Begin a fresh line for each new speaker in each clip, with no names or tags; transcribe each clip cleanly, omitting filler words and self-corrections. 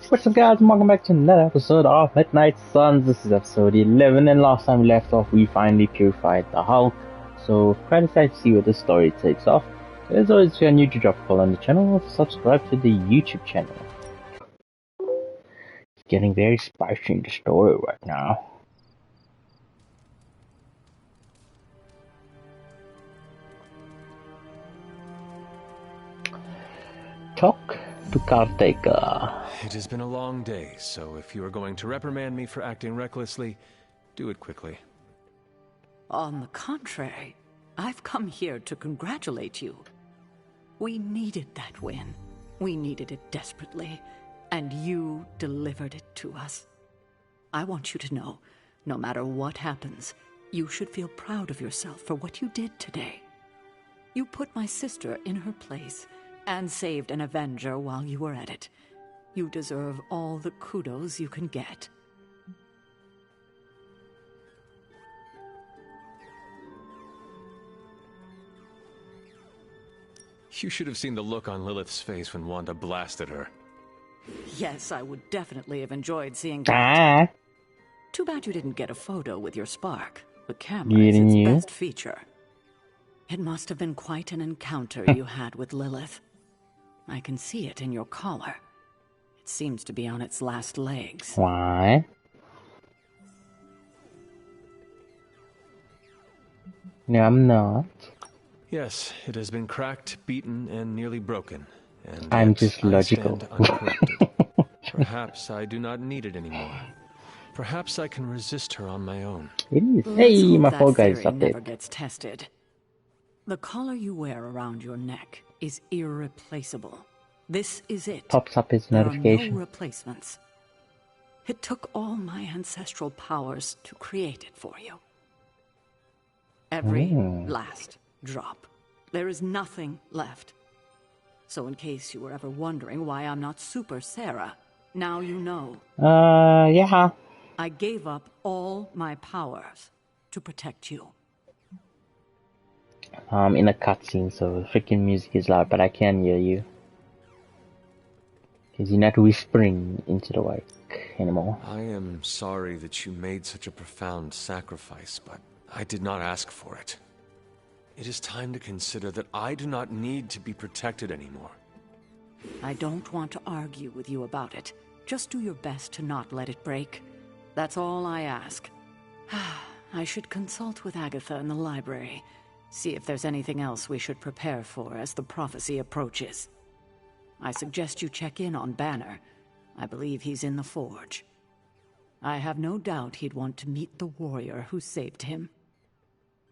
What's up guys, and welcome back to another episode of Midnight Suns. This is episode 11, and last time we left off we finally purified the hull. So quite excited to see where this story takes off. So as always, if you're new to drop a follow on the channel, or subscribe to the YouTube channel. It's getting very spicy in the story right now. Talk to caretaker.
It has been a long day, so if you are going to reprimand me for acting recklessly, do it quickly.
On the contrary, I've come here to congratulate you. We needed that win. We needed it desperately, and you delivered it to us. I want you to know, no matter what happens, you should feel proud of yourself for what you did today. You put my sister in her place and saved an Avenger while you were at it. You deserve all the kudos you can get.
You should have seen the look on Lilith's face when Wanda blasted her.
Yes, I would definitely have enjoyed seeing that. Too bad you didn't get a photo with your spark. The camera is its best feature. It must have been quite an encounter you had with Lilith. I can see it in your collar. It seems to be on its last legs.
Why? No, I'm not.
Yes, it has been cracked, beaten, and nearly broken. And
I'm just logical.
Perhaps I do not need it anymore. Perhaps I can resist her on my own.
It is. Hey, my Fall Guys
update never
update.
gets tested. The collar you wear around your neck is irreplaceable. This is it.
Pops up his
There are
notification.
no replacements. It took all my ancestral powers to create it for you. Every last drop. There is nothing left. So in case you were ever wondering why I'm not Super Sarah, now you know.
Yeah.
I gave up all my powers to protect you.
In a cutscene, so freaking music is loud, but I can hear you. Because you're not whispering into the mic anymore.
I am sorry that you made such a profound sacrifice, but I did not ask for it. It is time to consider that I do not need to be protected anymore.
I don't want to argue with you about it. Just do your best to not let it break. That's all I ask. I should consult with Agatha in the library. See if there's anything else we should prepare for as the prophecy approaches. I suggest you check in on Banner. I believe he's in the forge. I have no doubt he'd want to meet the warrior who saved him.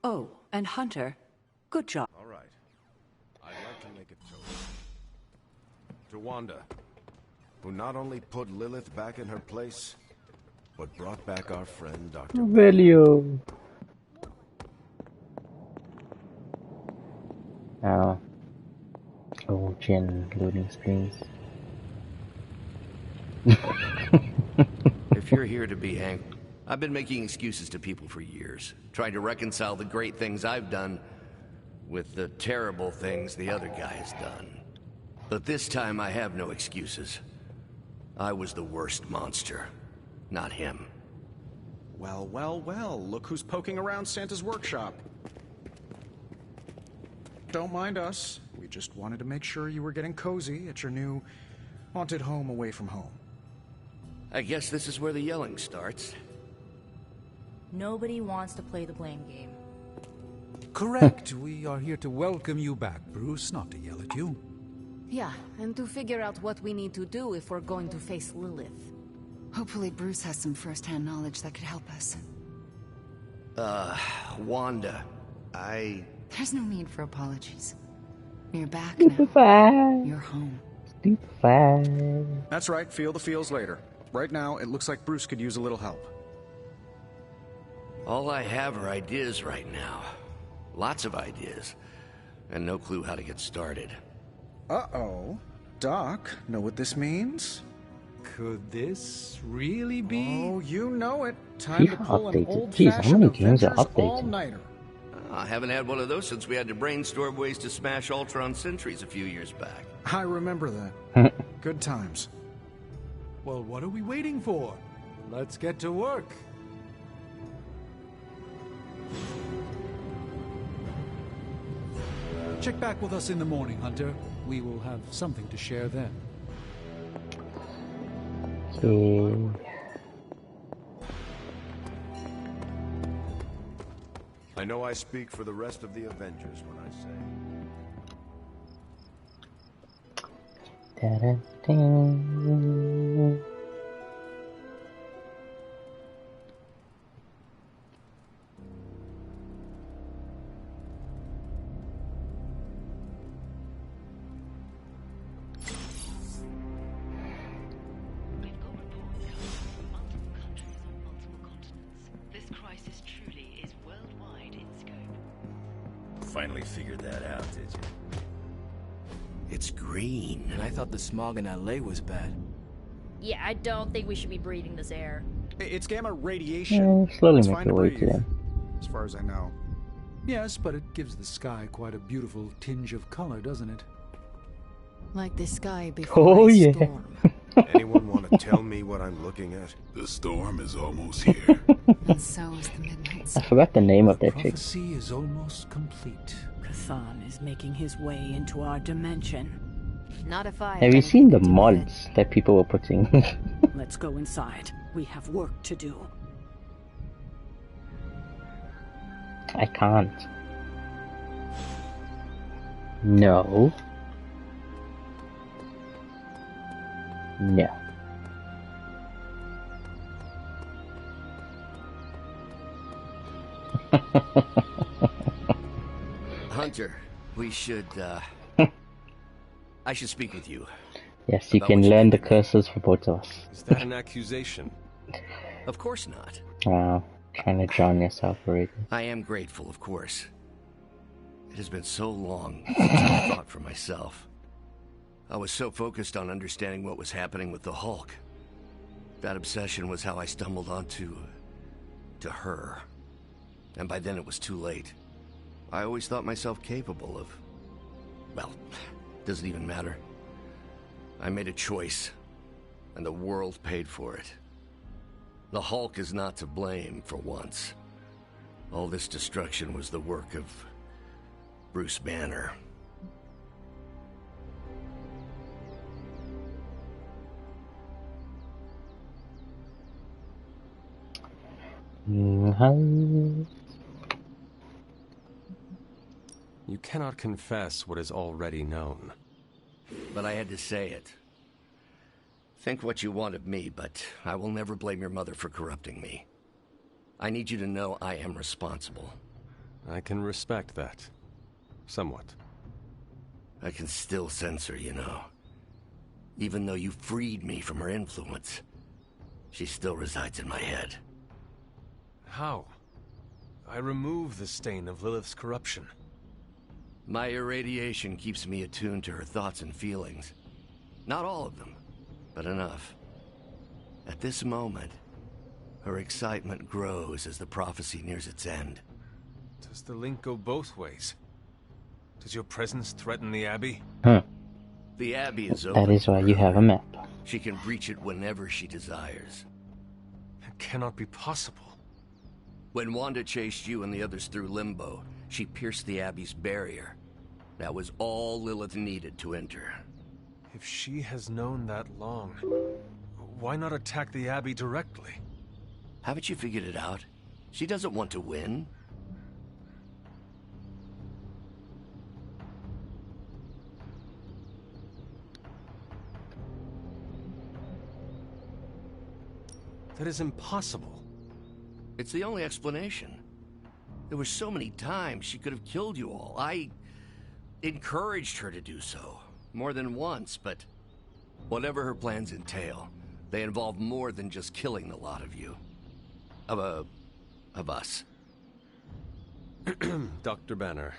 Oh, and Hunter, good job.
All right. I'd like to make a toast to Wanda, who not only put Lilith back in her place, but brought back our friend Dr.
Value. Oh. Oh, Jen loading screens.
If you're here to be angry, I've been making excuses to people for years, trying to reconcile the great things I've done with the terrible things the other guy has done. But this time I have no excuses. I was the worst monster, not him.
Well, well, well, look who's poking around Santa's workshop. Don't mind us. We just wanted to make sure you were getting cozy at your new haunted home away from home.
I guess this is where the yelling starts.
Nobody wants to play the blame game.
Correct. We are here to welcome you back, Bruce, not to yell at you.
Yeah, and to figure out what we need to do if we're going to face Lilith.
Hopefully Bruce has some first-hand knowledge that could help us.
Wanda,
There's no need for apologies. You're back
Stupefy.
now. You're home.
Stupefy.
That's right, feel the feels later. Right now, it looks like Bruce could use a little help.
all I have are ideas right now. Lots of ideas, and no clue how to get started.
Uh-oh. Doc, know what this means?
Could this really be?
Oh, you know it. Time to pull an
Jeez, how
old-fashioned
many games are
Avengers
updated?
all-nighter.
I haven't had one of those since we had to brainstorm ways to smash Ultron sentries a few years back.
I remember that. Good times.
Well, what are we waiting for? Let's get to work. Check back with us in the morning, Hunter. We will have something to share then.
Okay.
I know I speak for the rest of the Avengers when I say...
Da-da-ding.
Finally figured that out, did you?
It's green.
And I thought the smog in LA was bad.
Yeah, I don't think we should be breathing this air.
It's gamma radiation.
Yeah, slowly
It's
make
fine
your
to
way
breathe,
to them.
as far as I know.
Yes, but it gives the sky quite a beautiful tinge of color, doesn't it?
Like the sky before
Oh
a
yeah.
storm.
Anyone want to tell me what I'm looking at?
The storm is almost here.
And so is the midnight
I
sun.
forgot the name of that chick.
Prophecy is almost complete.
Chthon is making his way into our dimension.
Not if I
Have you seen the mods that people were putting?
Let's go inside. We have work to do.
I can't. No. No.
Hunter, we should, I should speak with you.
Yes, you
About
can
what you
learn
did
the
to me.
curses for both of us.
Is that an accusation?
Of course not.
Wow, trying to drown yourself already.
I am grateful, of course. It has been so long since I thought for myself. I was so focused on understanding what was happening with the Hulk. That obsession was how I stumbled onto... to her. And by then it was too late. I always thought myself capable of... well, doesn't even matter. I made a choice, and the world paid for it. The Hulk is not to blame for once. All this destruction was the work of Bruce Banner.
Mhm.
You cannot confess what is already known.
But I had to say it. Think what you want of me, but I will never blame your mother for corrupting me. I need you to know I am responsible.
I can respect that. Somewhat.
I can still sense her, you know. Even though you freed me from her influence, she still resides in my head.
How? I remove the stain of Lilith's corruption.
My irradiation keeps me attuned to her thoughts and feelings. Not all of them, but enough. At this moment, her excitement grows as the prophecy nears its end.
Does the link go both ways? Does your presence threaten the Abbey?
The Abbey is open.
That is why you have a map.
She can breach it whenever she desires.
It cannot be possible.
When Wanda chased you and the others through Limbo, she pierced the Abbey's barrier. That was all Lilith needed to enter.
If she has known that long, why not attack the Abbey directly?
Haven't you figured it out? She doesn't want to win.
That is impossible.
It's the only explanation. There were so many times she could have killed you all. I encouraged her to do so, more than once, but whatever her plans entail, they involve more than just killing the lot of you. Of us.
Dr. Banner.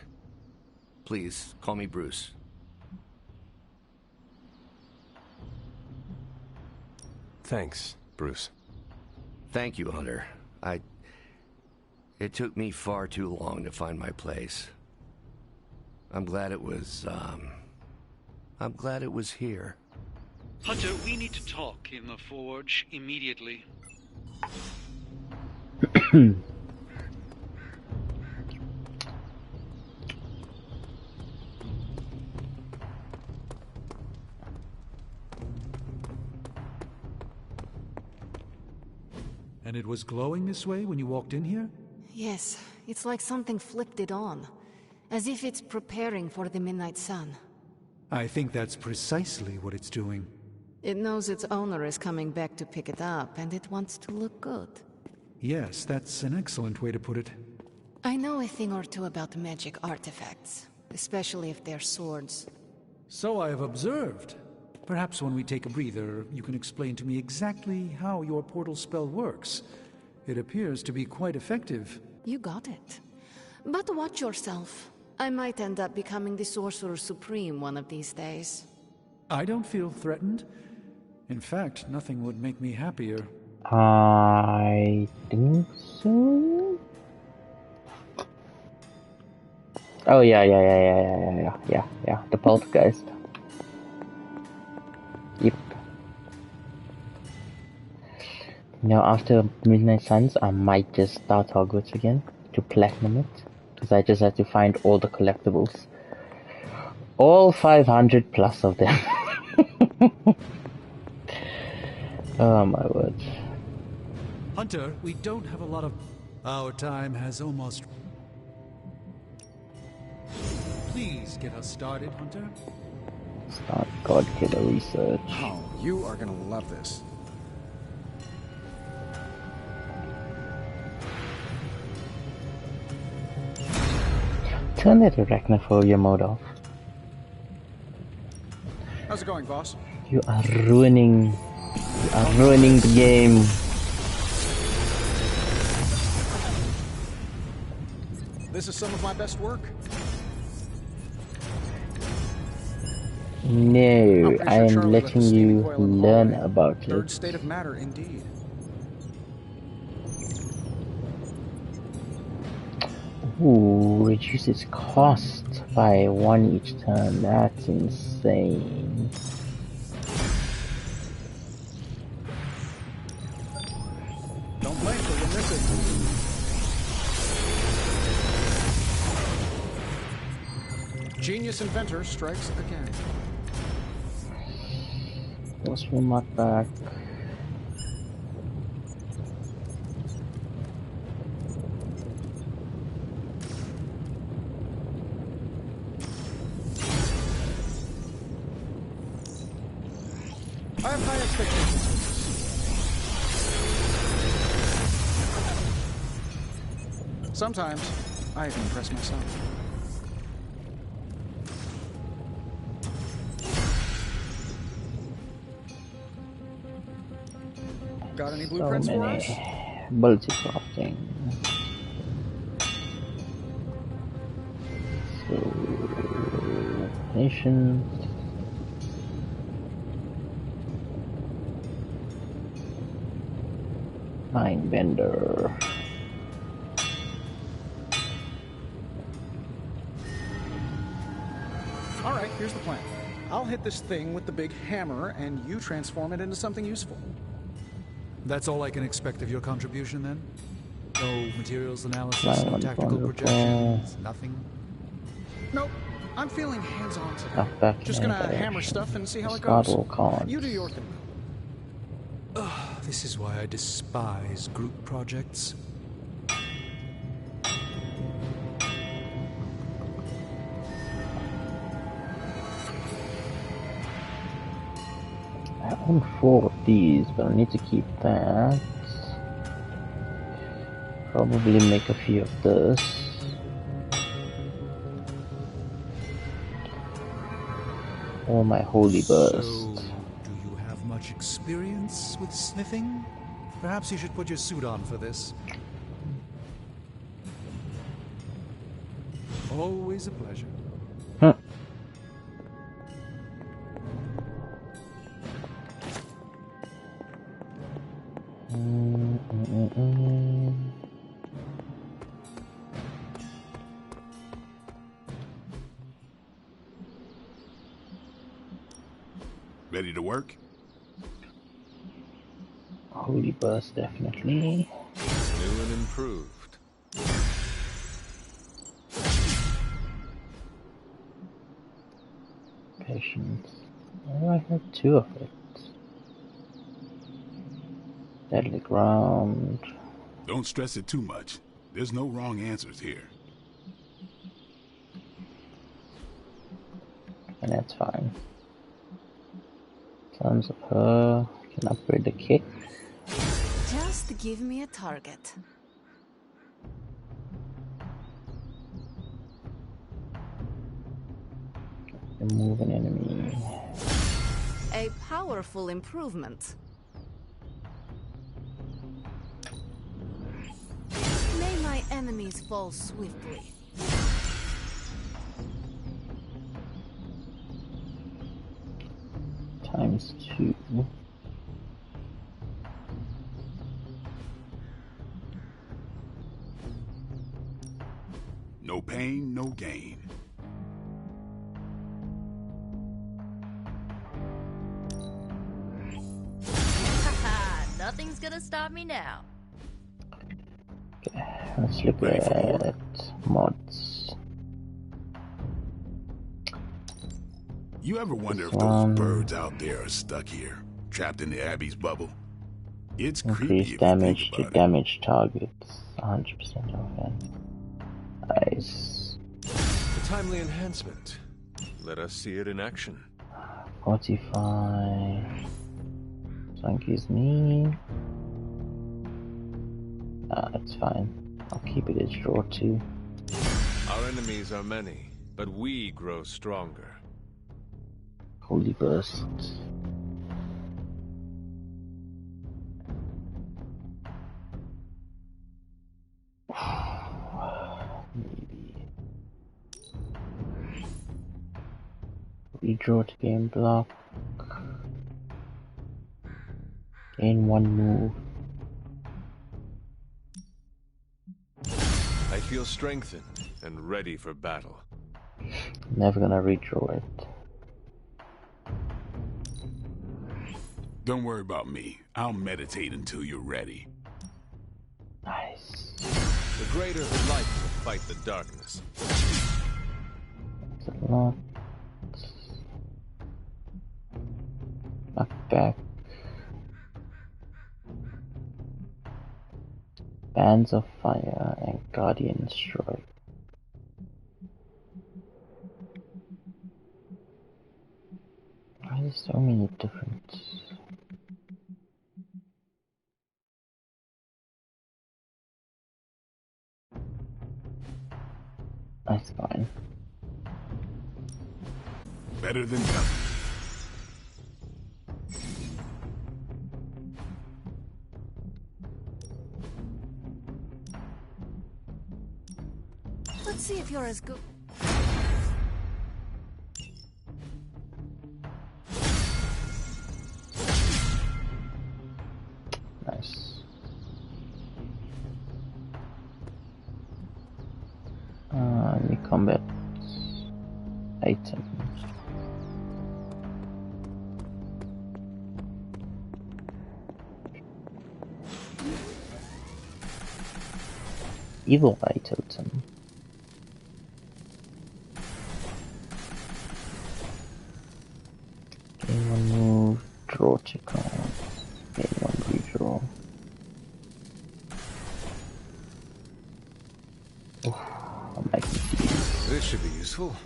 Please, call me Bruce.
Thanks, Bruce.
Thank you, Hunter. It took me far too long to find my place. I'm glad it was here.
Hunter, we need to talk in the forge immediately.
And it was glowing this way when you walked in here?
Yes, it's like something flipped it on. As if it's preparing for the midnight sun.
I think that's precisely what it's doing.
It knows its owner is coming back to pick it up, and it wants to look good.
Yes, that's an excellent way to put it.
I know a thing or two about magic artifacts, especially if they're swords.
So I have observed. Perhaps when we take a breather, you can explain to me exactly how your portal spell works. It appears to be quite effective.
You got it. But watch yourself. I might end up becoming the Sorcerer Supreme one of these days.
I don't feel threatened. In fact, nothing would make me happier.
I think so. Oh yeah. The poltergeist. Yep. Now after Midnight Suns, I might just start Hogwarts again to platinum it, because I just had to find all the collectibles, all 500 plus of them. Oh my word.
Hunter, we don't have a lot of... Our time has almost... Please get us started, Hunter.
Start God Killer research.
Oh, you are gonna love this.
Turn that arachnophobia mode off.
How's it going, boss?
You are ruining the game.
This is some of my best work.
No, I am letting you learn about it.
Third state of matter, indeed.
Ooh, reduces cost by 1 each turn. That's insane.
Don't blink or you'll miss it. Genius inventor strikes again.
What's from my back?
I have high expectations. Sometimes, I even impress myself. Got any blueprints for us?
Multi-crafting. So, nation. Mine vendor.
Alright, here's the plan. I'll hit this thing with the big hammer, and you transform it into something useful.
That's all I can expect of your contribution, then? No materials analysis, no tactical projections, nothing?
Nope. I'm feeling hands-on today. Just gonna hammer stuff and see how it goes. You do your thing.
This is why I despise group projects.
I own 4 of these, but I need to keep that. Probably make a few of this. Or my holy burst.
So, do you have much experience with smithing? Perhaps you should put your suit on for this. Always a pleasure.
Huh.
Ready to work?
Holy Burst, definitely.
New and improved.
Patience. Oh, I have 2 of it. Deadly Ground.
Don't stress it too much. There's no wrong answers here.
And that's fine. Sons of Her. Can upgrade the kit.
Just give me a target.
Remove an enemy.
A powerful improvement. May my enemies fall swiftly.
Times 2.
No pain, no gain.
Haha, nothing's gonna stop me now.
Okay, let's look at mods.
You ever wonder if those birds out there are stuck here, trapped in the Abbey's bubble? It's creepy
Increase
if
damage
you
to
think about
damage targets. 100% offense. Nice.
A timely enhancement. Let us see it in action.
45. Swanky's knee. It's fine. I'll keep it as draw 2.
Our enemies are many, but we grow stronger.
Holy Burst. Maybe. Redraw to gain block. Gain 1 move.
I feel strengthened and ready for battle.
Never gonna redraw it.
Don't worry about me. I'll meditate until you're ready.
Nice.
The greater the light to fight the darkness.
That's a lot. Knockback. Bands of Fire and Guardian Strike. Why are there so many different? That's fine.
Better than nothing.
Let's see if you're as good.
Nice. New combat item. Evil Eye Totem. Gain 1 move, draw 2 cards. Gain 1 redraw. I'm making these.
This should be useful.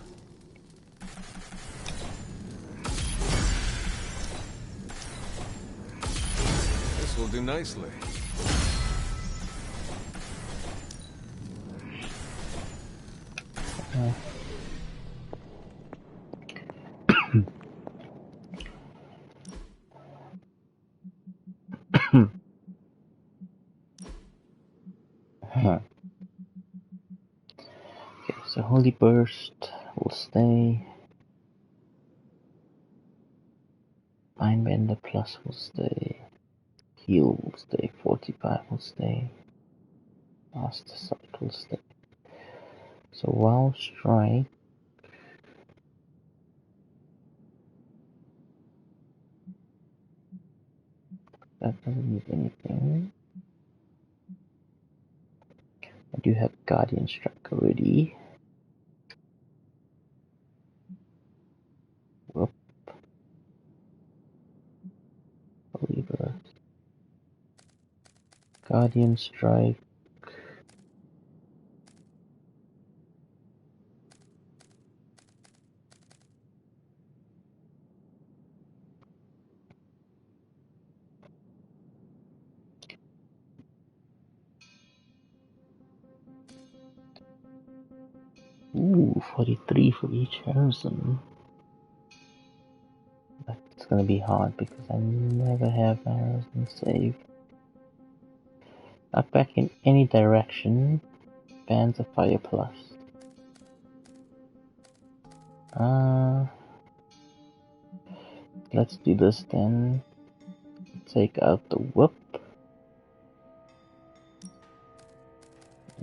This will do nicely.
Okay, so Holy Burst will stay. Mindbender Plus will stay. Heal will stay. 45 will stay. Master Sight will stay. So Wow Strike. that doesn't need anything. I do have Guardian Strike already. Whoop. Holy burst. Guardian Strike. Ooh, 43 for each Harrison. That's gonna be hard because I never have my Harrison save. Knock back in any direction. Bands of Fire Plus. Let's do this then. Take out the whoop.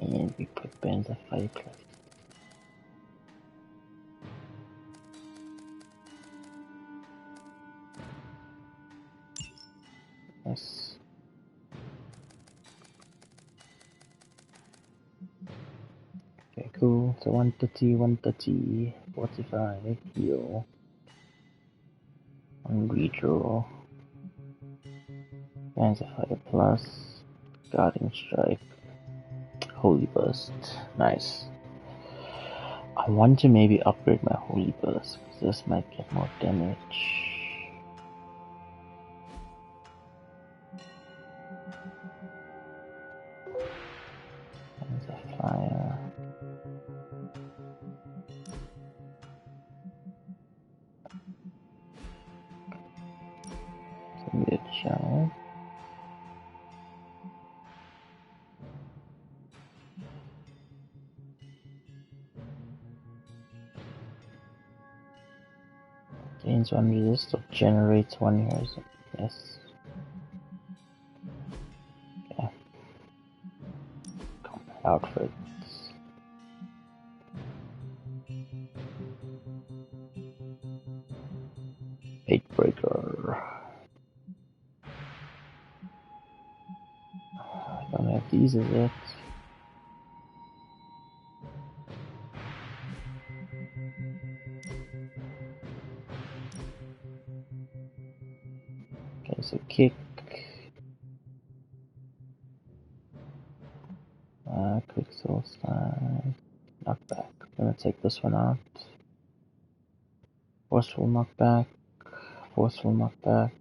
And we put Bands of Fire Plus. Yes. Okay, cool. So 130, 45, heal. On redraw. Bands of Fire Plus. Guardian Strike. Holy Burst. Nice. I want to maybe upgrade my Holy Burst because this might get more damage. Bands of Fire. Weird shell. Gains one resist or generates one Harrison. Yes. Okay. Combat outfits. Fate Breaker. I don't have these as yet. Okay, so kick. Quick soul slide. Knockback. I'm gonna take this one out. Forceful knockback. Forceful knockback.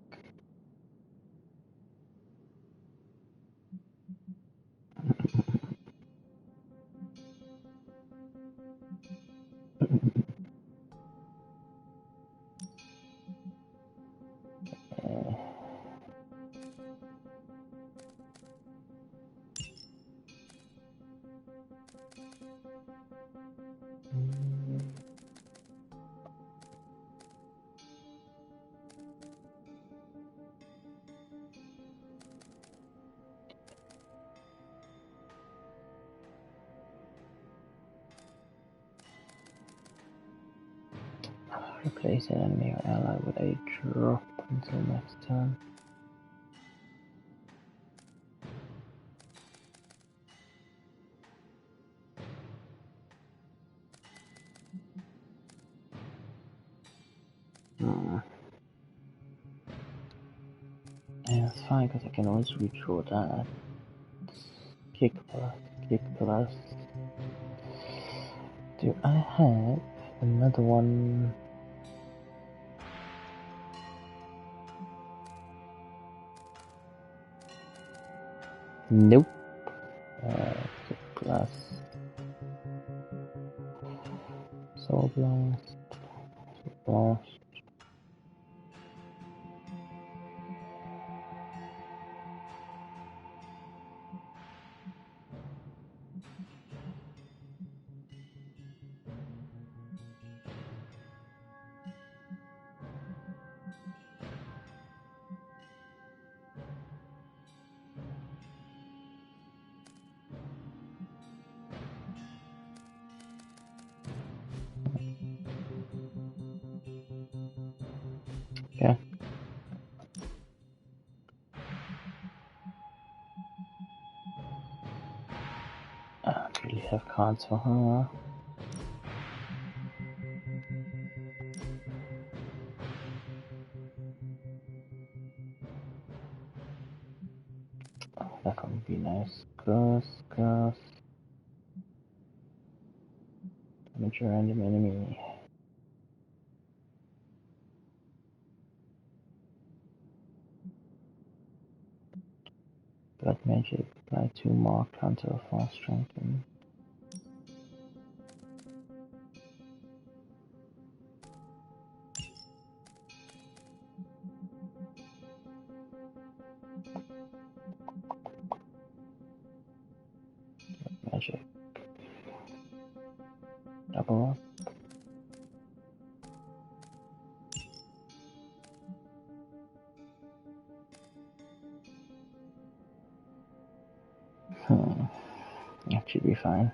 Replace an enemy or ally with a drop until next turn. Yeah, that's fine because I can always redraw that. Kick plus, kick plus. Do I have another one? Nope. Kick plus. Soul blast. Soul blast. Really have console, huh? Oh, that would be nice. Cross. Damage a random enemy. Blood magic. Apply 2 marked until full strengthen. Magic. Double up. That should be fine.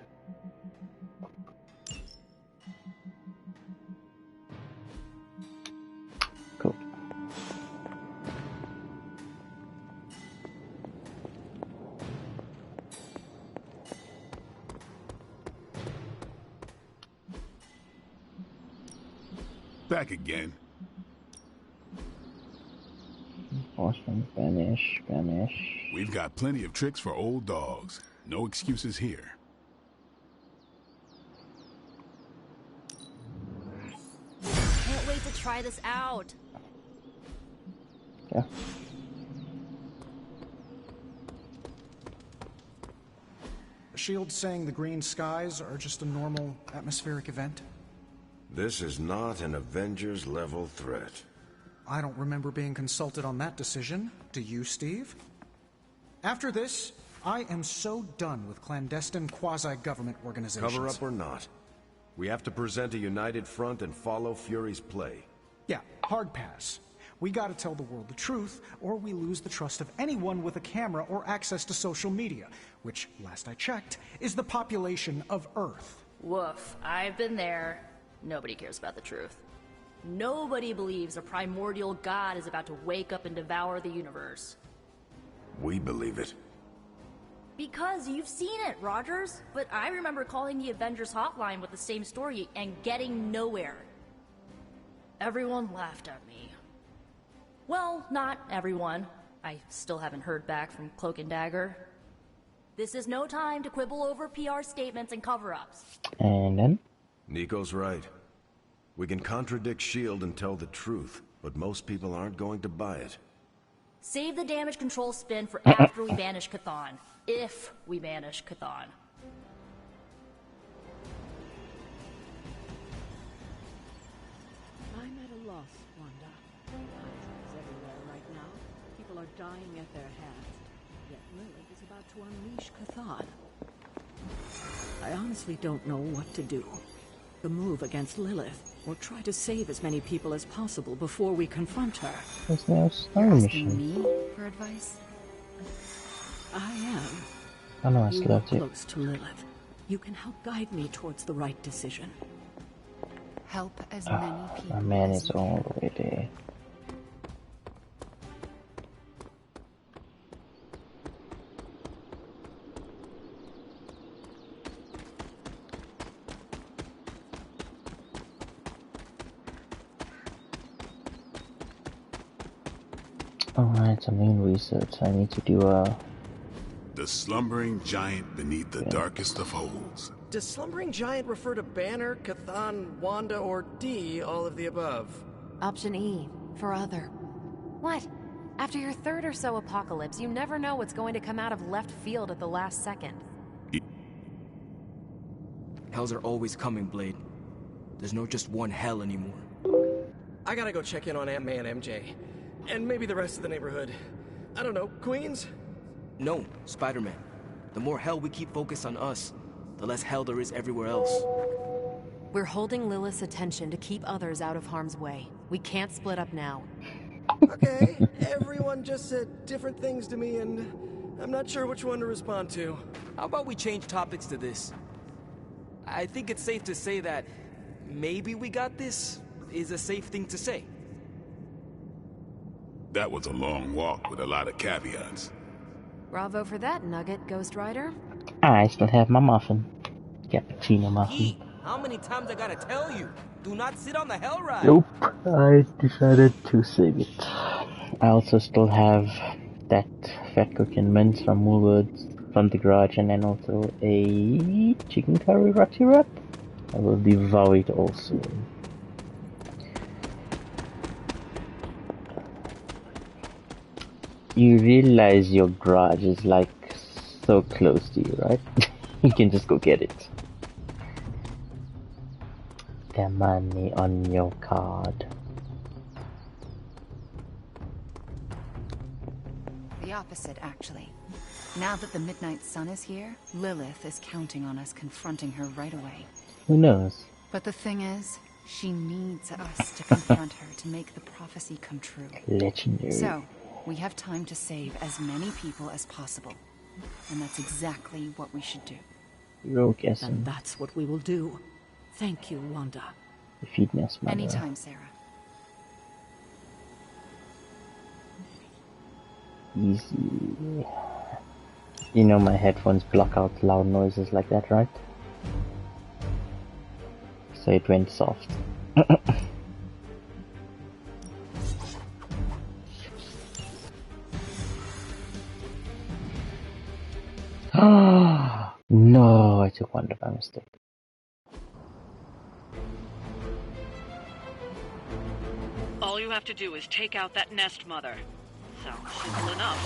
Cool.
Back again.
Horseman, banish.
We've got plenty of tricks for old dogs. No excuses here.
Can't wait to try this out.
Yeah.
Shield's saying the green skies are just a normal atmospheric event?
This is not an Avengers-level threat.
I don't remember being consulted on that decision. Do you, Steve? After this, I am so done with clandestine quasi-government organizations.
Cover up or not, we have to present a united front and follow Fury's play.
Yeah, hard pass. We gotta tell the world the truth, or we lose the trust of anyone with a camera or access to social media, which, last I checked, is the population of Earth.
Woof, I've been there. Nobody cares about the truth. Nobody believes a primordial god is about to wake up and devour the universe.
We believe it.
Because you've seen it, Rogers. But I remember calling the Avengers hotline with the same story and getting nowhere. Everyone laughed at me. Well, not everyone. I still haven't heard back from Cloak and Dagger. This is no time to quibble over PR statements and cover-ups.
And then?
Nico's right. We can contradict S.H.I.E.L.D. and tell the truth, but most people aren't going to buy it.
Save the damage control spin for after we banish Chthon. If we banish Chthon.
I'm at a loss, Wanda. Monsters everywhere right now. People are dying at their hands. Yet Lilith is about to unleash Chthon. I honestly don't know what to do. The move against Lilith, or try to save as many people as possible before we confront her.
There's no star
You're
mission.
asking me for advice?
I am.
I know I
You
still
are
have to.
close to Lilith. You can help guide me towards the right decision.
Help as many people
My man
as
is
you
all the way there. Alright, I'm doing research. I need to do
The slumbering giant beneath the darkest of holes.
Does slumbering giant refer to Banner, Chthon, Wanda, or D, all of the above?
Option E, for other. What? After your third or so apocalypse, you never know what's going to come out of left field at the last second.
Hells are always coming, Blade. There's no just one hell anymore.
I gotta go check in on Aunt May and MJ. And maybe the rest of the neighborhood. I don't know, Queens?
No, Spider-Man. The more hell we keep focused on us, the less hell there is everywhere else.
We're holding Lilith's attention to keep others out of harm's way. We can't split up now.
Okay, everyone just said different things to me, and I'm not sure which one to respond to.
How about we change topics to this? I think it's safe to say that maybe we got this is a safe thing to say.
That was a long walk with a lot of caveats.
Bravo for that nugget, Ghost Rider.
I still have my muffin. Cappuccino muffin.
Pete, how many times I gotta tell you? Do not sit on the hell ride.
Nope, I decided to save it. I also still have that fat cooking mince from Woolworths from the garage, and then also a chicken curry roti wrap. I will devour it also. You realize your garage is like so close to you, right? You can just go get it. The money on your card.
The opposite, actually. Now that the Midnight Sun is here, Lilith is counting on us confronting her right away.
Who knows?
But the thing is, she needs us to confront her to make the prophecy come true.
Legendary.
So, we have time to save as many people as possible. And that's exactly what we should do.
And that's what we will do. Thank you, Wanda.
Feedness, mother.
Anytime, Sarah.
Easy. You know my headphones block out loud noises like that, right? So it went soft. No, I took Wanda by mistake.
All you have to do is take out that nest mother. Sounds simple enough.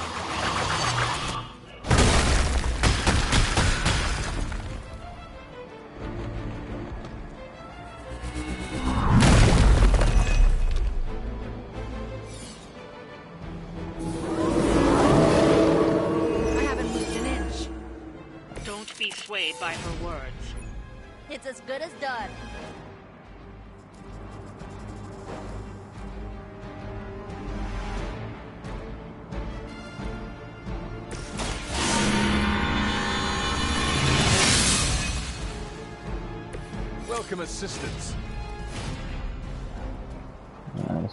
I haven't moved an inch.
Don't be swayed by her words.
It's as good as done.
Welcome assistance.
Nice.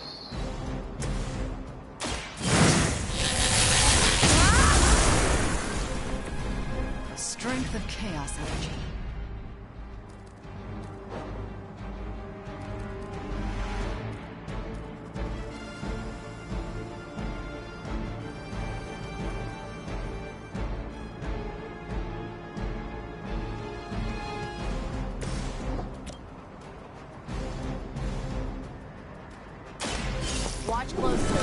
The strength of chaos energy.
Watch closely.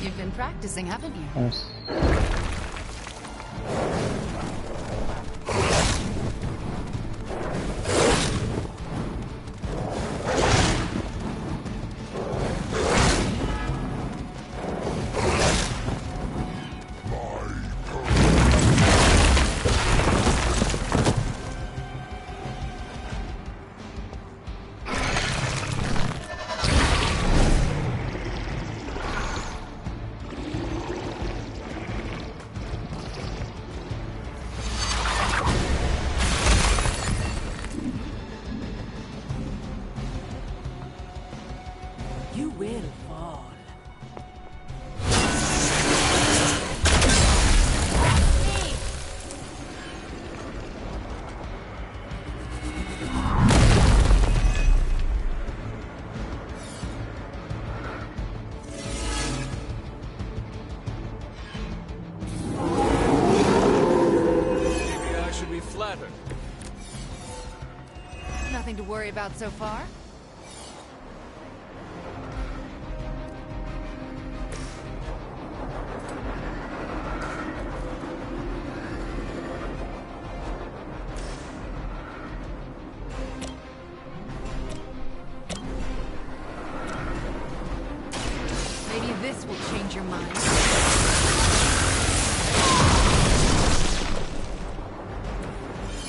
You've been practicing, haven't you?
Nice.
You will fall.
Maybe I should be flattered.
Nothing to worry about so far. Maybe this will change your mind.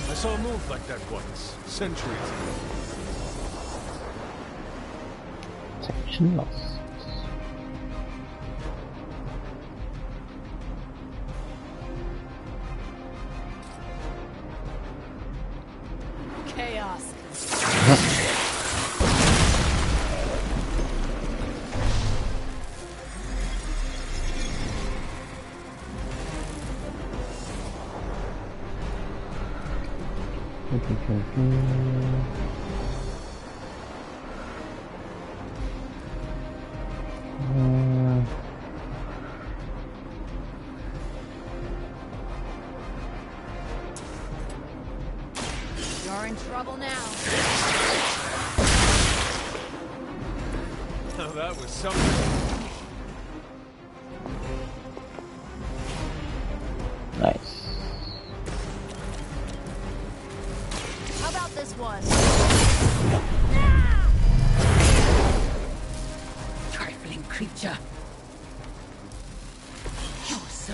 I saw a move like that once, centuries ago.
Section lost.
Chaos.
You're in trouble now.
Oh, that was something.
Nice.
How about this one?
Trifling creature. You're so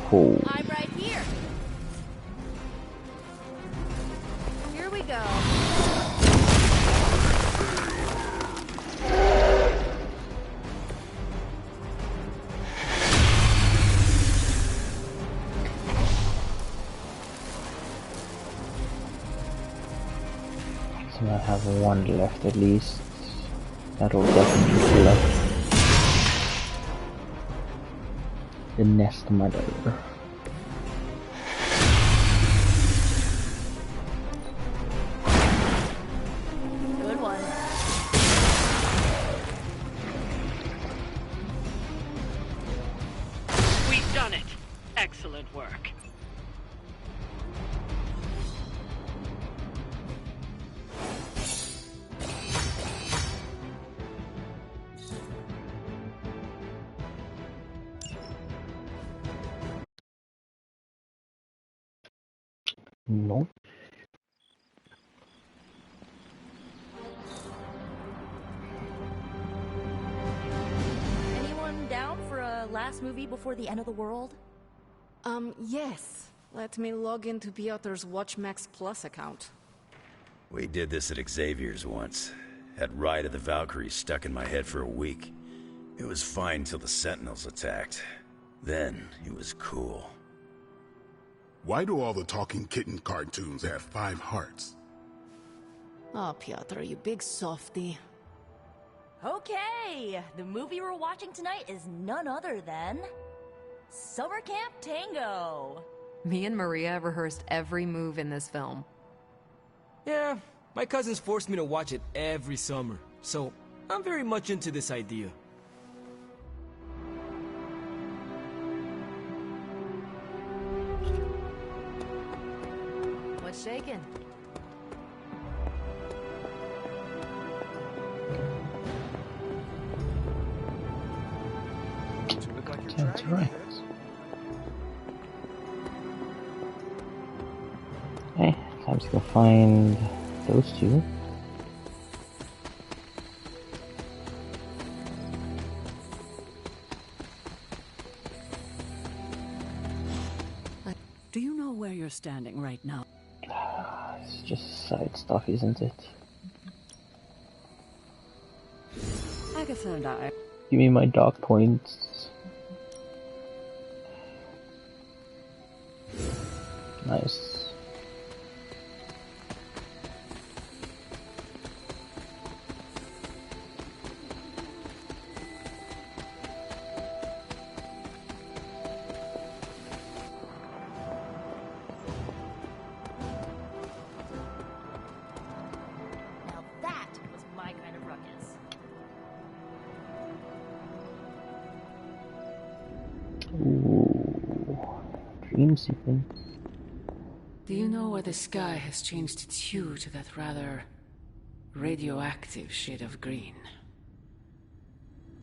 Cool.
I'm right here. Here we go.
So I have one left at least. That'll definitely fill up. The nest mother.
Good one.
We've done it. Excellent work.
No.
Anyone down for a last movie before the end of the world?
Yes. Let me log into Piotr's WatchMax Plus account.
We did this at Xavier's once. Had Ride of the Valkyries stuck in my head for a week. It was fine till the Sentinels attacked. Then, it was cool.
Why do all the talking kitten cartoons have 5 hearts?
Oh, Piotr, you big softy.
Okay, the movie we're watching tonight is none other than Summer Camp Tango.
Me and Maria rehearsed every move in this film.
Yeah, my cousins forced me to watch it every summer, so I'm very much into this idea.
What's shaking?
That's right. Okay, time to go find those two.
Do you know where you're standing right now?
It's just side stuff, isn't it?
Agatha and I.
Give me my dark points. Nice.
Now that was my kind of ruckus.
Ooh. Dream sequence.
Do you know why the sky has changed its hue to that rather radioactive shade of green?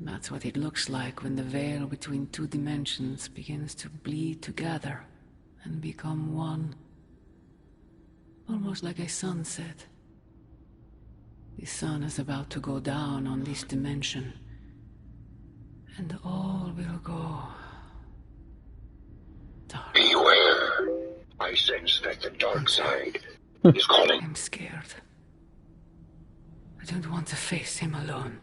That's what it looks like when the veil between two dimensions begins to bleed together and become one. Almost like a sunset. The sun is about to go down on this dimension, and all will go dark.
Beware. I sense that the dark side is calling.
I'm scared. I don't want to face him alone.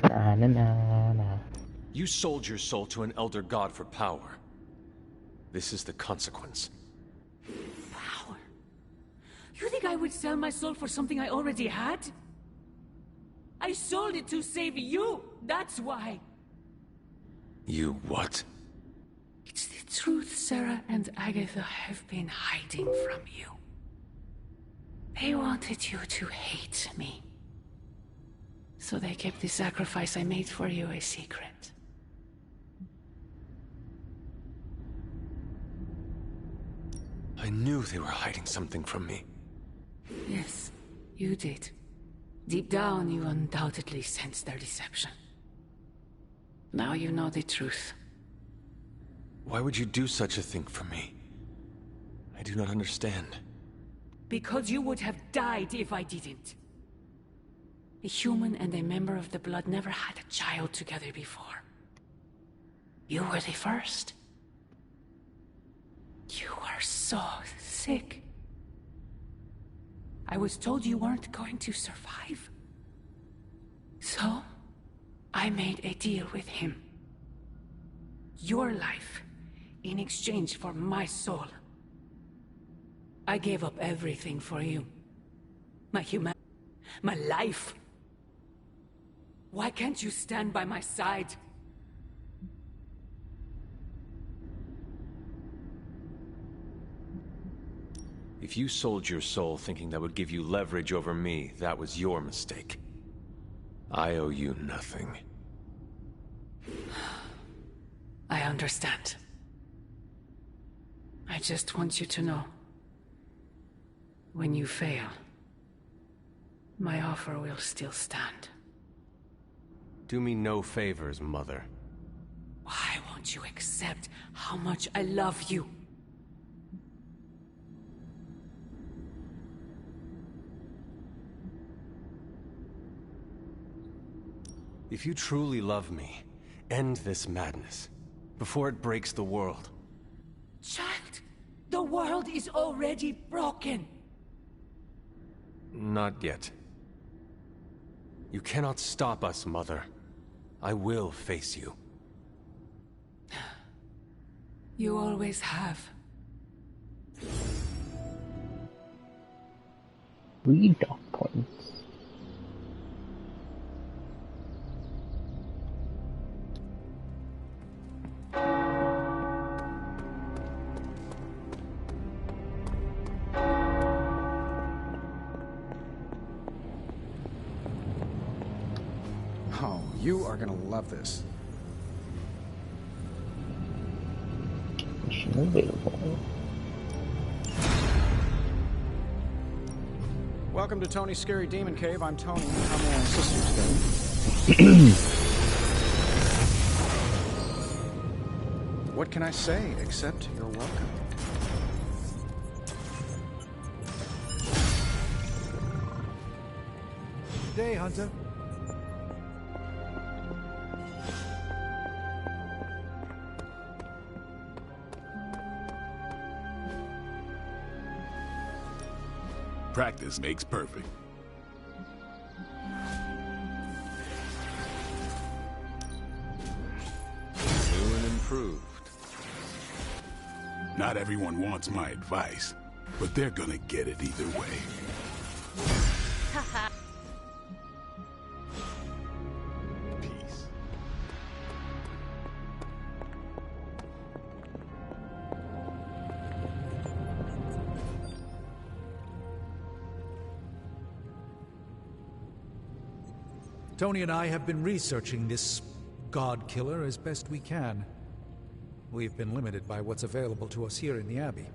Na na na na.
You sold your soul to an elder god for power. This is the consequence.
Power? You think I would sell my soul for something I already had? I sold it to save you, that's why.
You what?
It's the truth Sarah and Agatha have been hiding from you. They wanted you to hate me. So they kept the sacrifice I made for you a secret.
I knew they were hiding something from me.
Yes, you did. Deep down, you undoubtedly sensed their deception. Now you know the truth.
Why would you do such a thing for me? I do not understand.
Because you would have died if I didn't. A human and a member of the blood never had a child together before. You were the first. You were so sick. I was told you weren't going to survive. So, I made a deal with him. Your life, in exchange for my soul. I gave up everything for you. My humanity, my life. Why can't you stand by my side?
If you sold your soul thinking that would give you leverage over me, that was your mistake. I owe you nothing.
I understand. I just want you to know. When you fail, my offer will still stand.
Do me no favors, Mother.
Why won't you accept how much I love you?
If you truly love me, end this madness, before it breaks the world.
Child, the world is already broken.
Not yet. You cannot stop us, Mother. I will face you.
You always have.
Read dot points.
Oh, you are gonna love this.
Mission available.
Welcome to Tony's Scary Demon Cave. I'm Tony. How may I assist you today? What can I say except you're welcome?
Good day, Hunter.
Practice makes perfect.
New and improved.
Not everyone wants my advice, but they're gonna get it either way. Peace.
Tony and I have been researching this god killer as best we can. We've been limited by what's available to us here in the Abbey.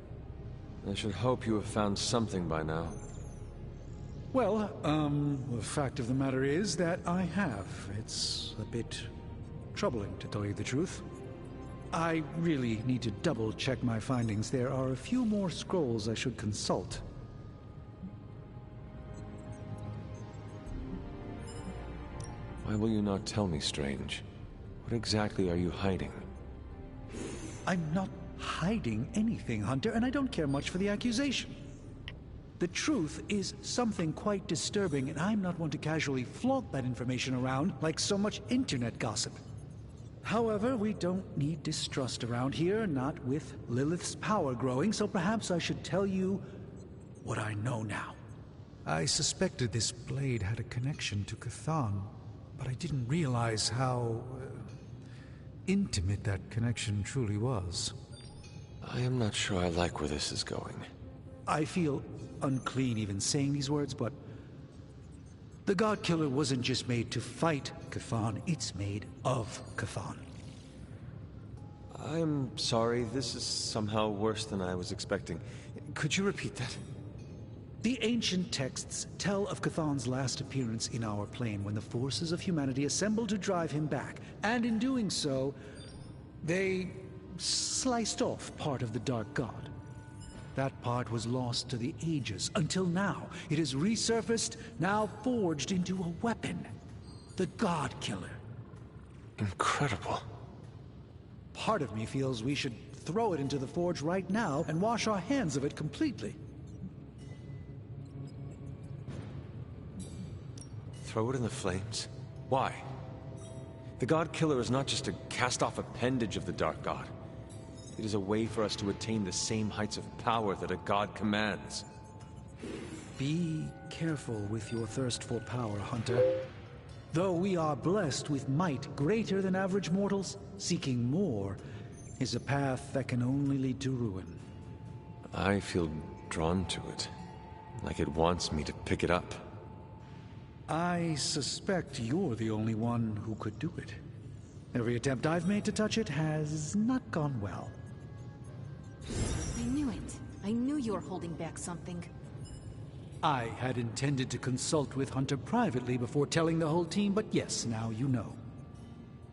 I should hope you have found something by now.
Well, the fact of the matter is that I have. It's a bit troubling, to tell you the truth. I really need to double-check my findings. There are a few more scrolls I should consult.
Why will you not tell me, Strange? What exactly are you hiding?
I'm not hiding anything, Hunter, and I don't care much for the accusation. The truth is something quite disturbing, and I'm not one to casually flaunt that information around like so much internet gossip. However, we don't need distrust around here, not with Lilith's power growing, so perhaps I should tell you what I know now. I suspected this blade had a connection to Chthon, but I didn't realize how intimate that connection truly was.
I am not sure I like where this is going.
I feel unclean even saying these words, but the God Killer wasn't just made to fight Chthon, it's made of Chthon.
I'm sorry, this is somehow worse than I was expecting. Could you repeat that?
The ancient texts tell of Chthon's last appearance in our plane when the forces of humanity assembled to drive him back, and in doing so, they sliced off part of the Dark God. That part was lost to the ages, until now. It has resurfaced, now forged into a weapon. The God Killer.
Incredible.
Part of me feels we should throw it into the forge right now and wash our hands of it completely.
Throw it in the flames? Why? The God Killer is not just a cast-off appendage of the Dark God. It is a way for us to attain the same heights of power that a god commands.
Be careful with your thirst for power, Hunter. Though we are blessed with might greater than average mortals, seeking more is a path that can only lead to ruin.
I feel drawn to it, like it wants me to pick it up.
I suspect you're the only one who could do it. Every attempt I've made to touch it has not gone well.
I knew it. I knew you were holding back something.
I had intended to consult with Hunter privately before telling the whole team, but yes, now you know.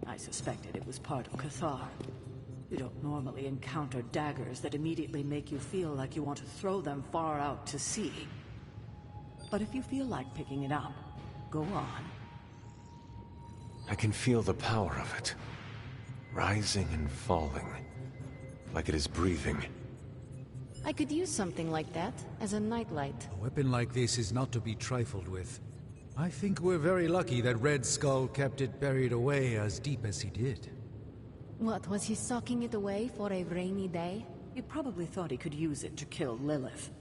I suspected it was part of Chthon. You don't normally encounter daggers that immediately make you feel like you want to throw them far out to sea. But if you feel like picking it up, go on.
I can feel the power of it, rising and falling, like it is breathing.
I could use something like that as a nightlight.
A weapon like this is not to be trifled with. I think we're very lucky that Red Skull kept it buried away as deep as he did.
What, was he socking it away for a rainy day?
He probably thought he could use it to kill Lilith.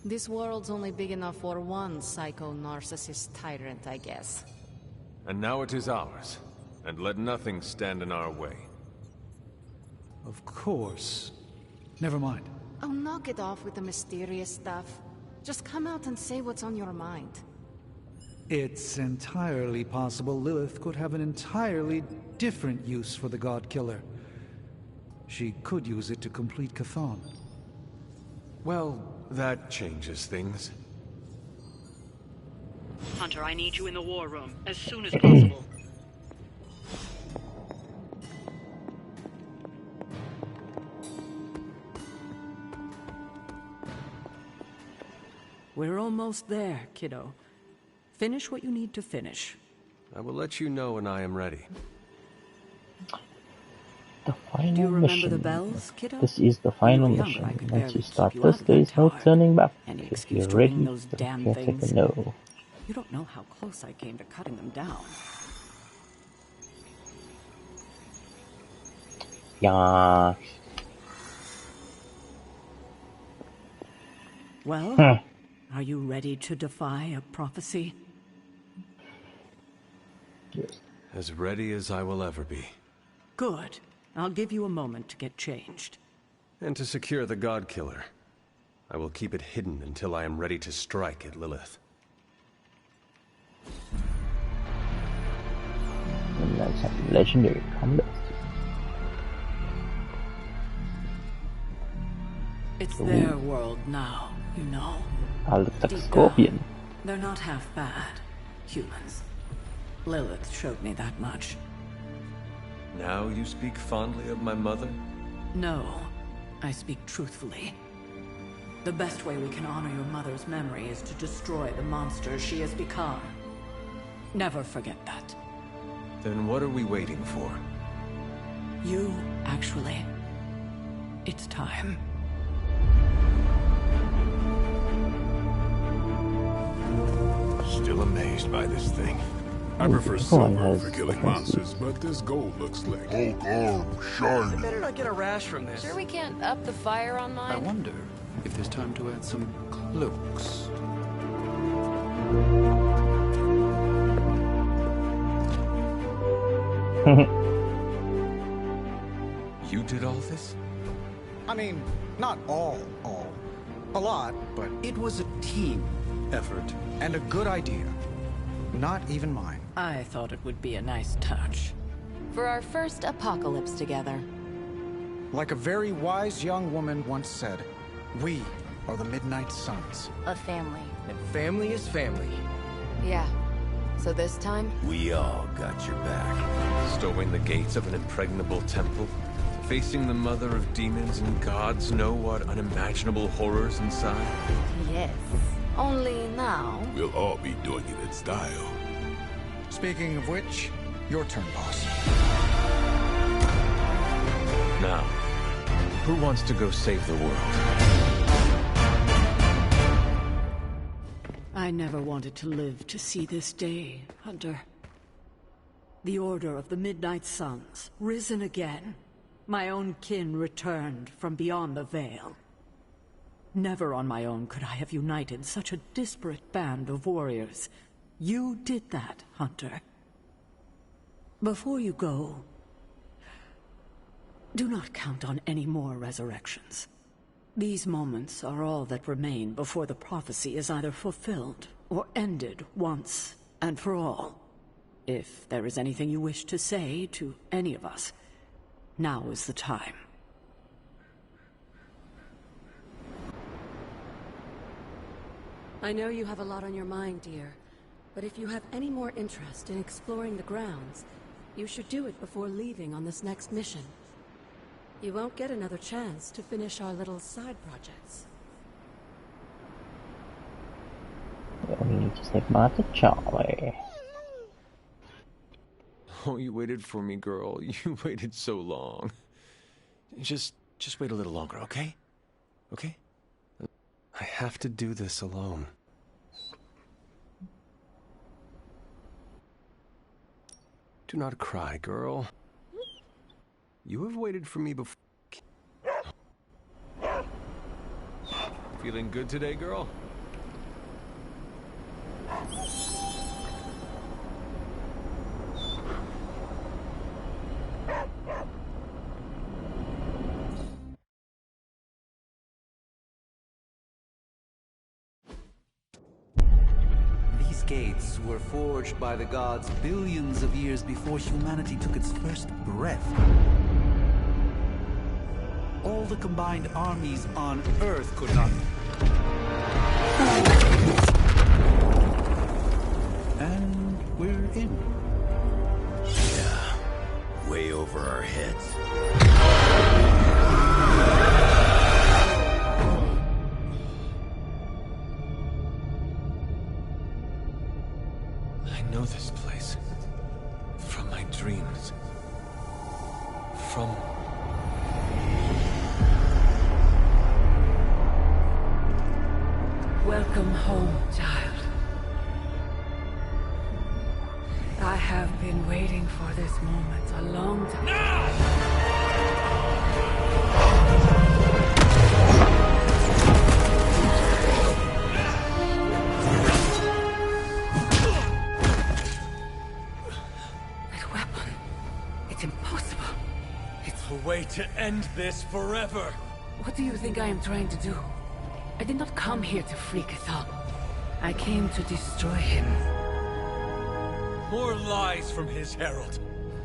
This world's only big enough for one psycho-narcissist tyrant, I guess.
And now it is ours, and let nothing stand in our way.
Of course. Never mind.
Oh, knock it off with the mysterious stuff. Just come out and say what's on your mind.
It's entirely possible Lilith could have an entirely different use for the God Killer. She could use it to complete Chthon.
Well, that changes things.
Hunter, I need you in the war room as soon as possible.
We're almost there, kiddo. Finish what you need to finish.
I will let you know when I am ready.
The final
Do you remember
mission.
the bells, kiddo?
This is the final
When you were
mission.
younger, I could
Once
barely
you
keep
start
you
this,
out of
there
that
is no
tower.
turning back.
Any
If
excuse
you're
to
ready,
ring those
the
damn
caretaker
things.
know.
You don't know how close I came to cutting them down.
Yeah.
Well, are you ready to defy a prophecy?
Yes.
As ready as I will ever be.
Good. I'll give you a moment to get changed.
And to secure the God Killer, I will keep it hidden until I am ready to strike at Lilith.
And that's a legendary combat.
It's their world now, you know.
I'll attack
Deep
Scorpion.
down, they're not half bad. Humans. Lilith showed me that much.
Now you speak fondly of my mother?
No, I speak truthfully. The best way we can honor your mother's memory is to destroy the monster she has become. Never forget that.
Then what are we waiting for?
You, actually. It's time.
Still amazed by this thing. I
Ooh,
prefer
everyone
silver
has
for killing monsters, but this gold looks slick. Hulk arm,
I
shiny.
better not get a rash from this.
Sure we can't up the fire on mine?
I wonder if there's time to add some cloaks.
You did all this?
I mean, not all. A lot, but
It was a team effort.
and a good idea. Not even mine.
I thought it would be a nice touch.
For our first apocalypse together.
Like a very wise young woman once said, we are the Midnight Suns.
A family.
And family is family.
Yeah. So this time?
We all got your back.
Storming the gates of an impregnable temple? Facing the mother of demons and gods know what unimaginable horrors inside?
Yes. Only now.
We'll all be doing it in style.
Speaking of which, your turn, boss.
Now, who wants to go save the world?
I never wanted to live to see this day, Hunter. The Order of the Midnight Suns, risen again. My own kin returned from beyond the veil. Never on my own could I have united such a disparate band of warriors. You did that, Hunter. Before you go, do not count on any more resurrections. These moments are all that remain before the prophecy is either fulfilled or ended once and for all. If there is anything you wish to say to any of us, now is the time.
I know you have a lot on your mind, dear, but if you have any more interest in exploring the grounds, you should do it before leaving on this next mission. You won't get another chance to finish our little side projects.
We need to take my to Charlie.
Oh, you waited for me, girl. You waited so long. Just wait a little longer, okay? Okay? I have to do this alone. Do not cry, girl. You have waited for me before. Feeling good today, girl?
These gates were forged by the gods billions of years before humanity took its first breath. All the combined armies on Earth could not... And we're in.
Yeah, way over our heads.
I know this place. From my dreams. From...
Welcome home, child. I have been waiting for this moment a long time. That weapon, it's impossible.
It's a way to end this forever.
What do you think I am trying to do? I did not come here to free Chthon. I came to destroy him.
More lies from his herald.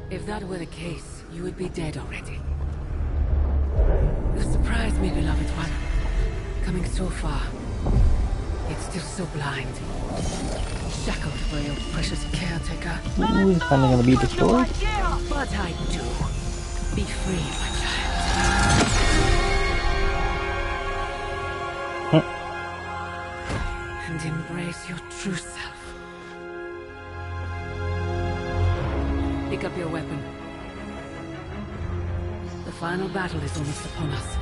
If that were the case, you would be dead already. You surprised me, beloved one. Coming so far, yet still so blind. Shackled by your precious caretaker.
Ooh, is finally gonna be destroyed?
But I do. Be free, my child. And embrace your true self. Pick up your weapon. The final battle is almost upon us.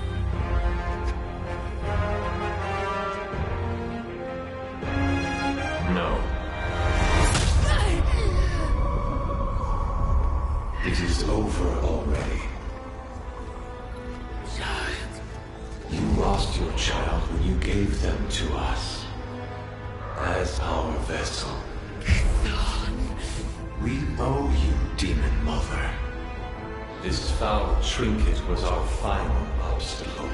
No.
lost your child when you gave them to us. As our vessel. We owe you, Demon Mother. This foul trinket was our final obstacle.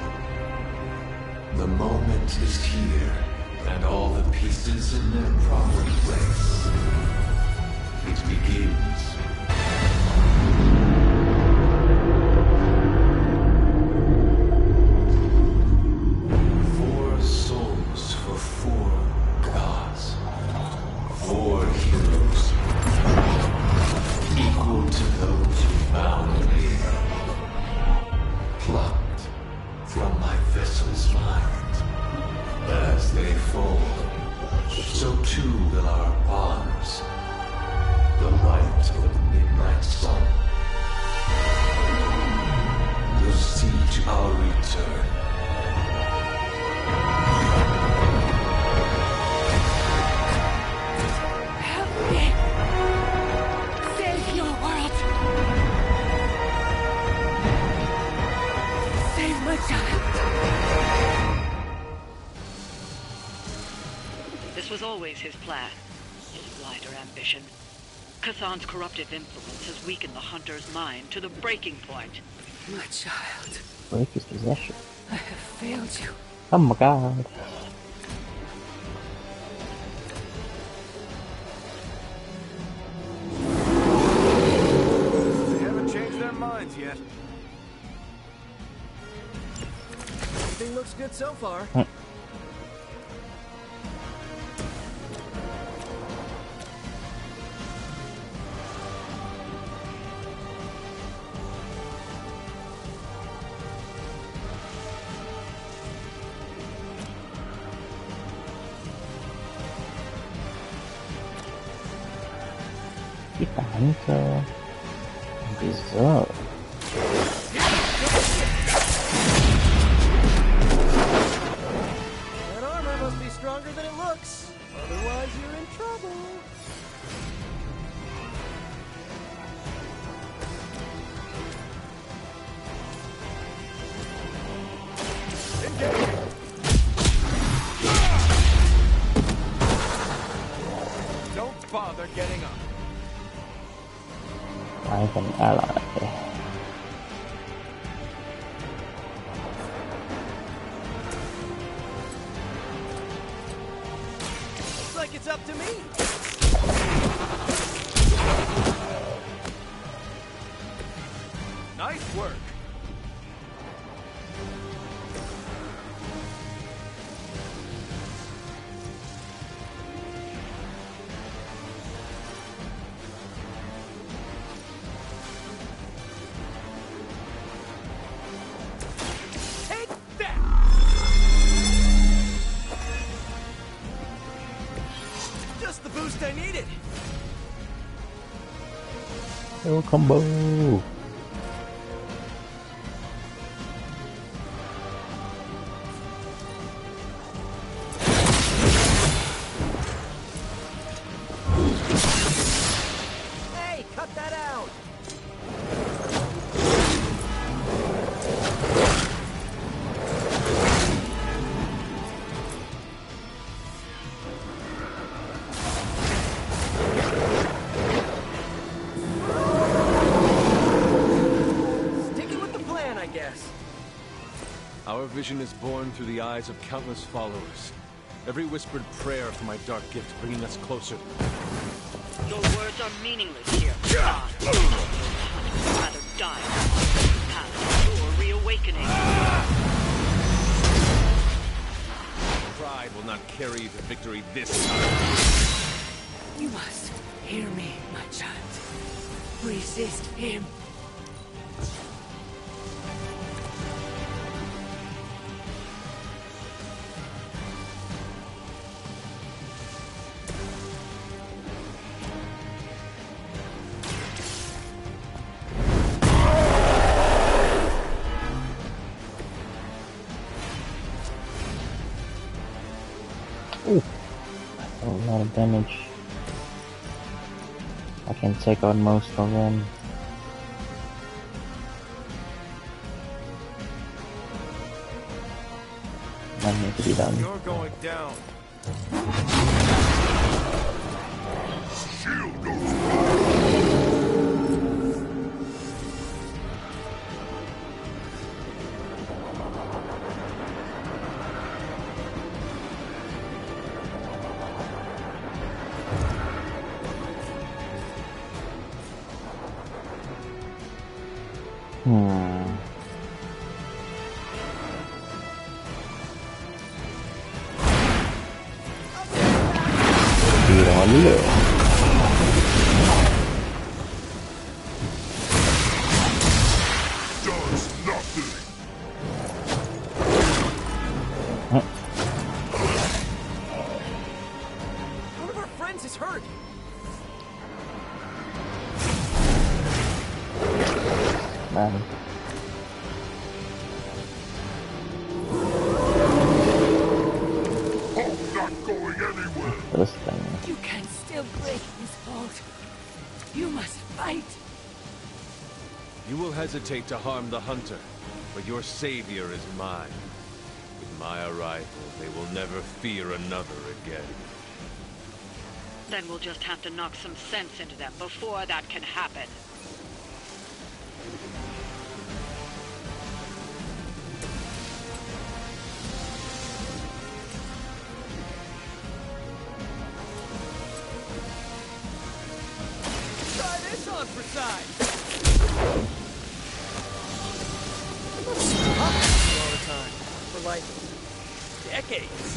The moment is here, and all the pieces in their proper place. It begins. Four souls for four gods. Four heroes. Equal to those who bound me. Plucked from my vessel's mind. As they fall, so too will our bonds. The light of the midnight sun will see to our return.
Help me! Save your world! Save my child!
This was always his plan. His blighter ambition. Chthon's corruptive influence has weakened the hunter's mind to the breaking point.
My child.
Break his possession.
I have failed you.
Oh my god.
They haven't changed their minds yet.
Everything looks good so far.
Danke. Wieso?
That armor must be stronger than it looks. Otherwise, you're in trouble.
Don't bother getting up.
I have an ally.
Looks like it's up to me.
Nice work.
Just the boost I needed.
Little combo.
Hey, cut that out. Sticking with the plan, I guess.
Our vision is born through the eyes of countless followers. Every whispered prayer for my dark gift bringing us closer.
Your words are meaningless here. God. Rather die. Path your reawakening.
Pride will not carry you to victory this time.
You must hear me, my child. Resist him.
Ooh, that's a lot of damage. I can take out most of them. That needs to be done.
You're going down.
Shield
One of our friends is hurt.
Man.
not going anywhere.
This thing.
You can still break his hold. You must fight.
You will hesitate to harm the hunter, but your savior is mine. With my arrival, they will never fear another again.
Then we'll just have to knock some sense into them before that can happen.
Try this on for size. All the time. For like decades.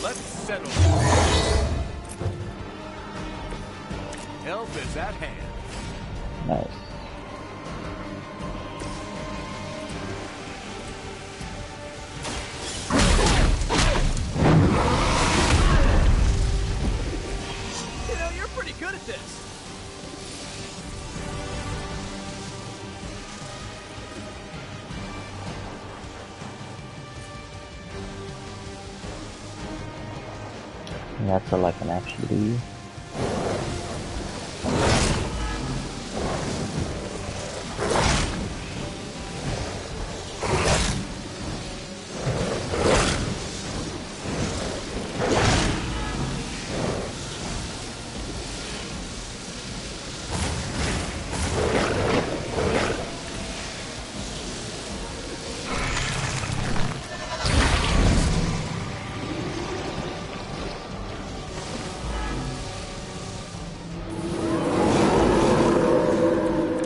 Let's settle. Help is at hand.
Nice.
You know, you're pretty good at this.
That's all I can actually do.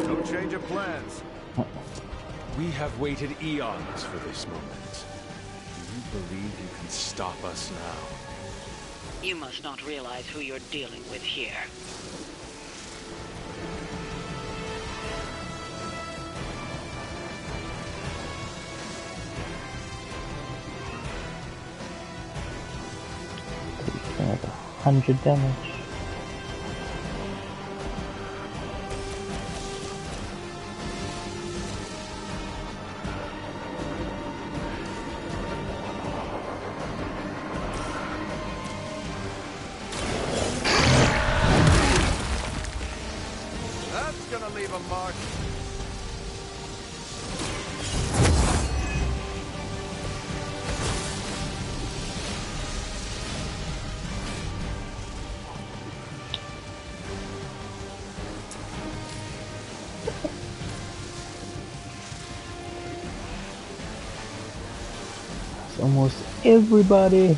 No change of plans.
We have waited eons for this moment. Do you believe you can stop us now?
You must not realize who you're dealing with here.
Taking like 100 damage.
That's gonna leave a mark.
It's almost everybody.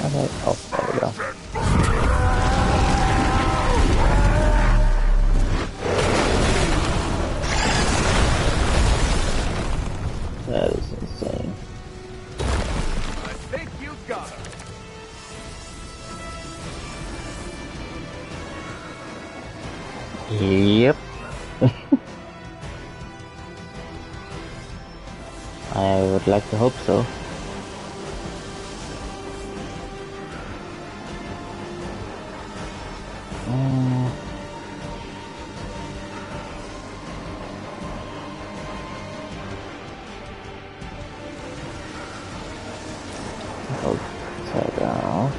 Okay. Oh, there we go. That is insane.
I think you got her.
Yep. I would like to hope so. I'll take out.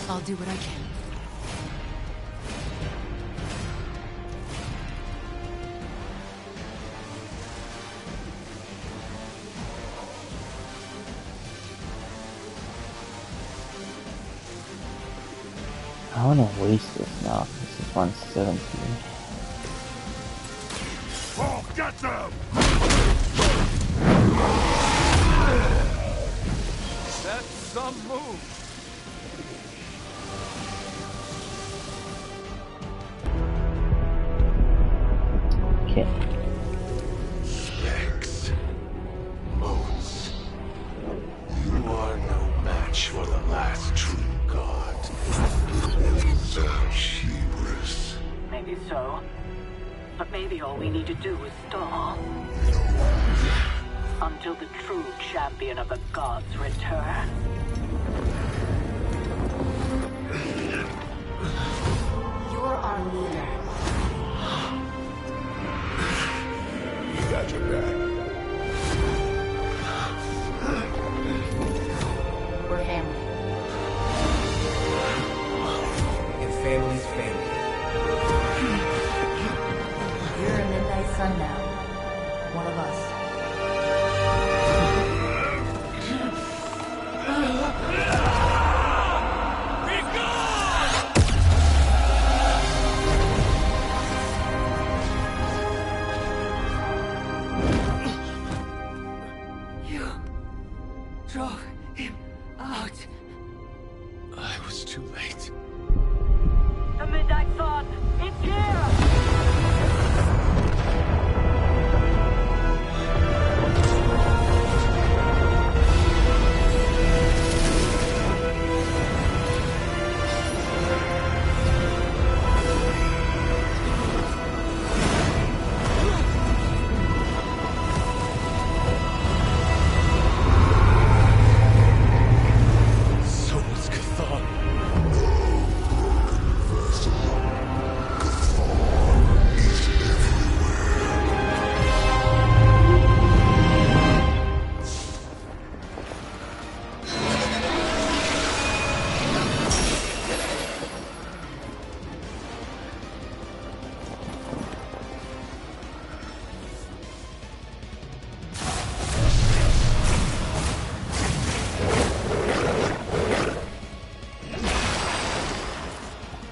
I'll do what I can.
I wanna waste this now. This is 170.
Oh, get them!
That's some move.
Okay.
Vex. Motes. You are no match for the last true god. Such hubris.
Maybe so. But maybe all we need to do is stall. Until the true champion of the gods return.
You're our leader.
We got your back.
We're family.
And family's family.
You're a Midnight Sun now. One of us.
You drove him out.
I was too late.
The Midnight Sun! It's here!
So is Chthon.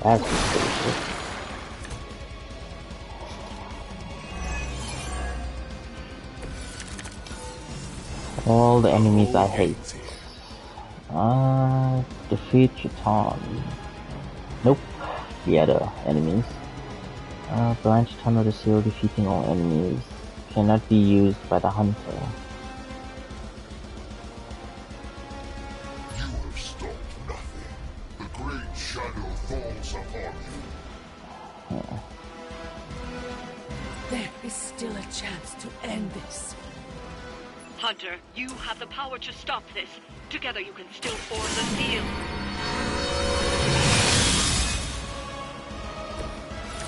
That's just bullshit. All the enemies I hate. Defeat Chthon. Nope. The other enemies. Branch Tunnel to seal defeating all enemies. Cannot be used by the hunter.
You have stopped nothing. The great shadow falls upon you.
There is still a chance to end this.
Hunter, you have the power to stop this. Together you can still form the seal.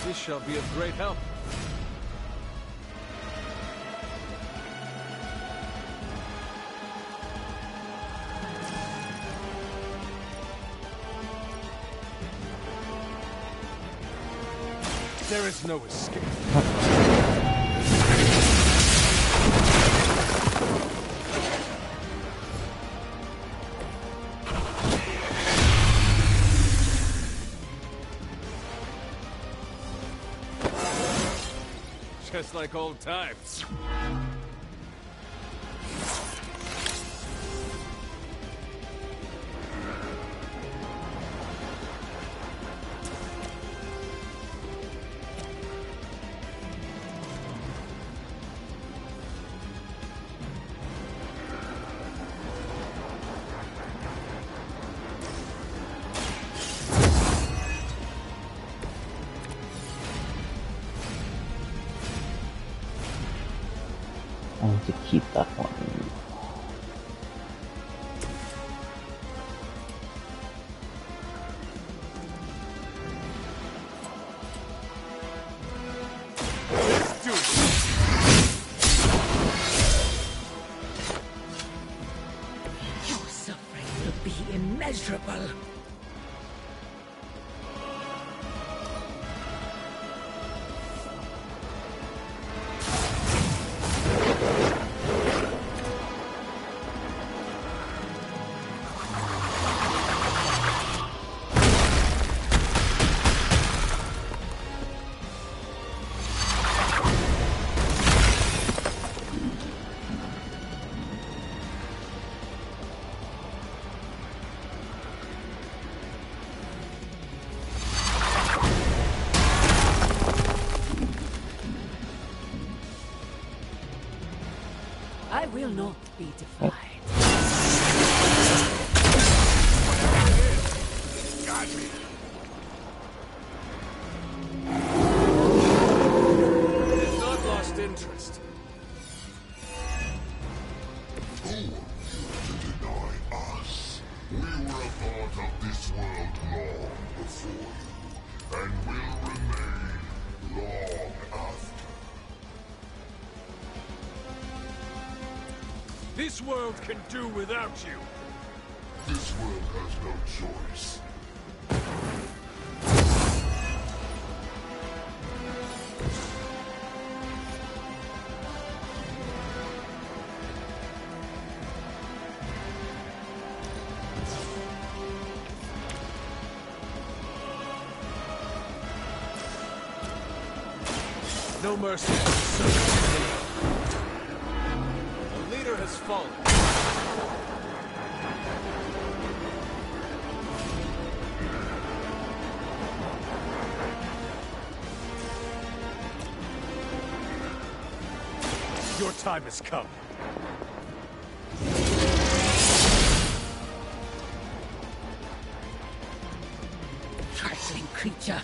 This shall be of great help. There is no escape. Just like old times.
I need to keep that one.
Your suffering will be immeasurable. I will not be defied.
Got me.
It's not lost interest.
Who are you to deny us? We were a part of this world long before you, and will remain long after.
This world can do without you.
This world has no choice.
No mercy. The leader has fallen. Your time has come.
Trifling creature.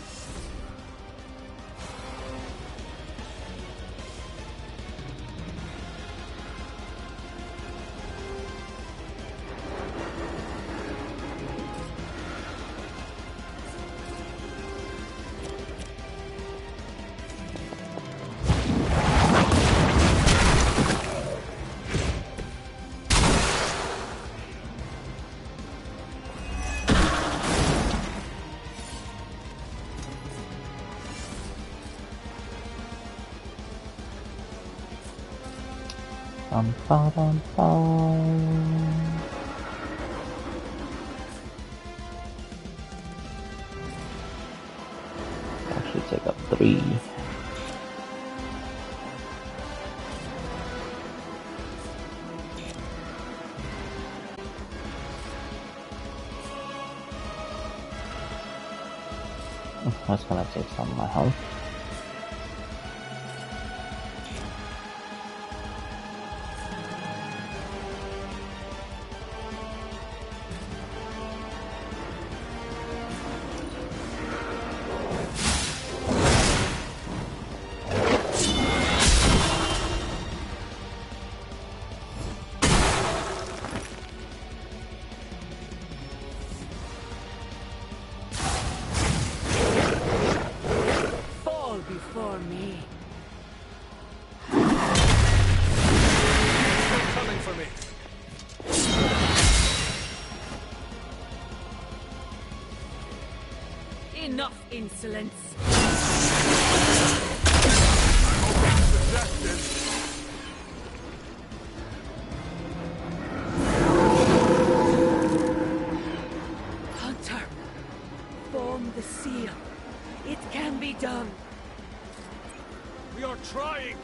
Actually take up 3. That's gonna take some of my health.
Before me.
They're coming for me.
Enough insolence. Hunter, form the seal. It can be done.
We are trying!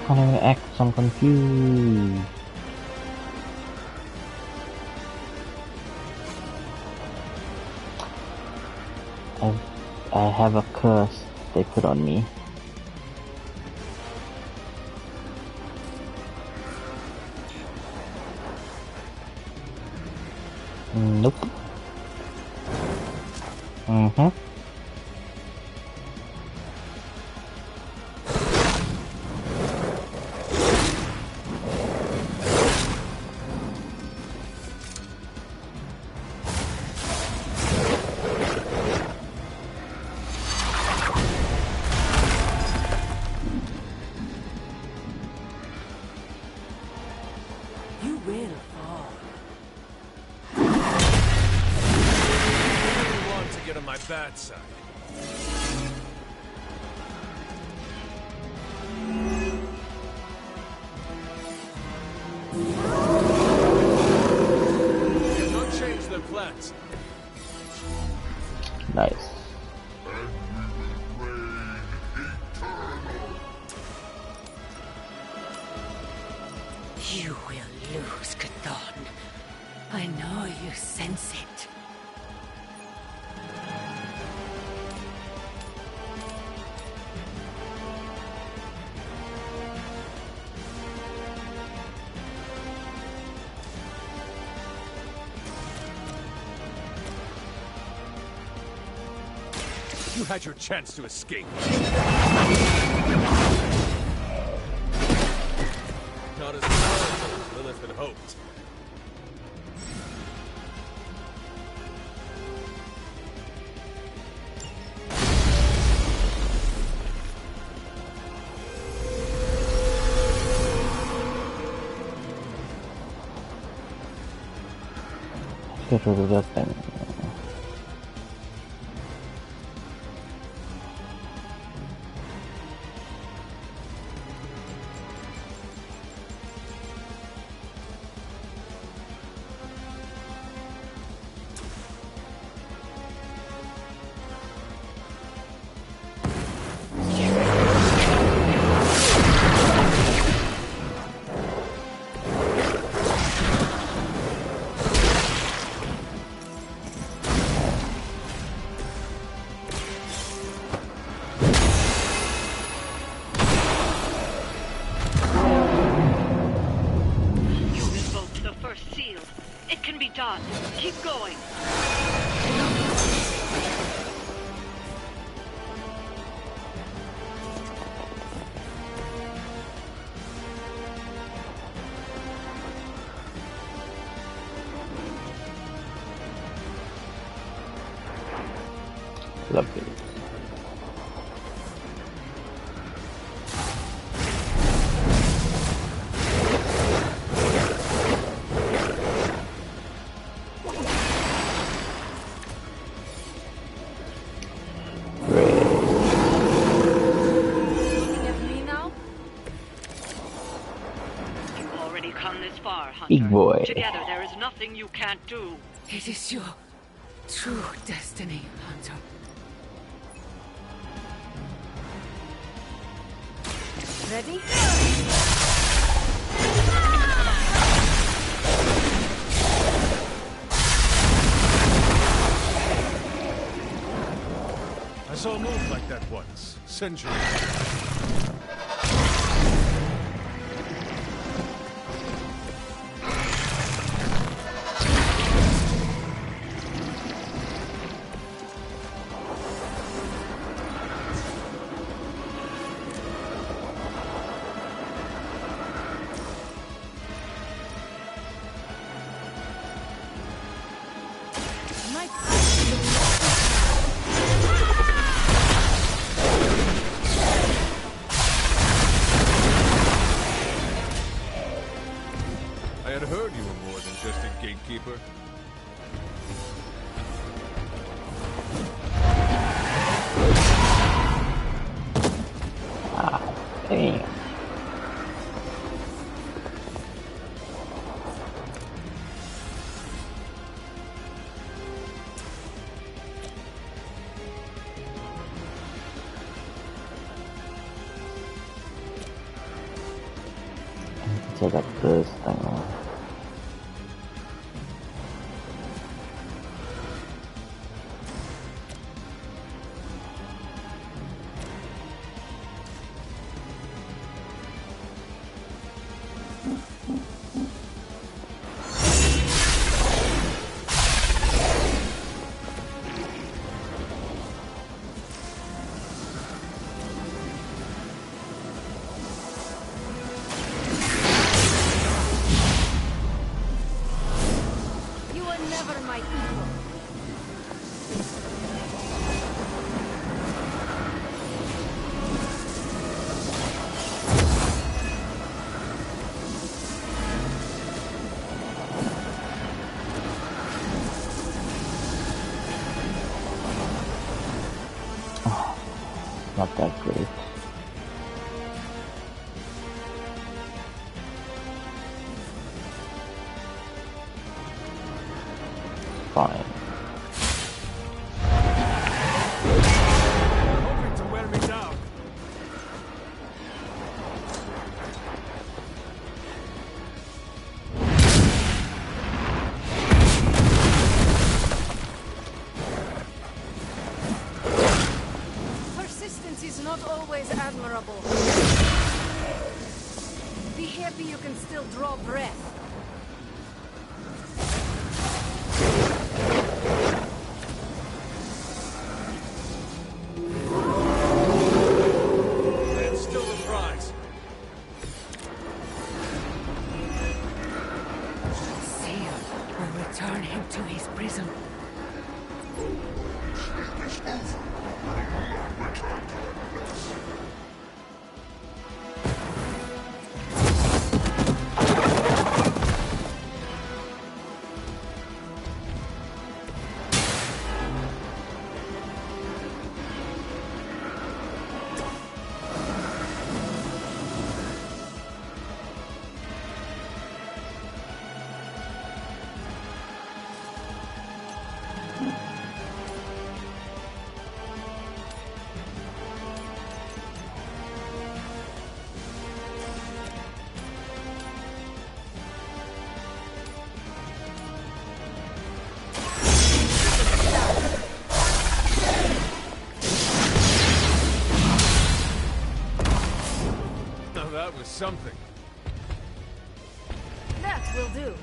Can't even act, so I'm confused. I have a curse they put on me. Nope. Mm-hmm.
You will fall.
You want to get on my bad side. Don't change their plans.
Nice.
You will lose, Chthon. I know you sense it.
You had your chance to escape. Not as powerful as Lilith had hoped.
Get rid of that thing.
done. Keep going.
Lovely.
You've already come this far, Hunter.
Big boy.
Together there is nothing you can't do.
It is your true destiny, Hunter.
Ready?
I saw a move like that once, centuries. had heard you were more than just a gatekeeper.
Damn. Check out this thing. Not that great. Fine.
Hoping to wear me down.
Persistence is not always admirable. Be happy you can still draw breath.
That's still the prize.
Seal will return him to his prison.
Now that was something.
That will do.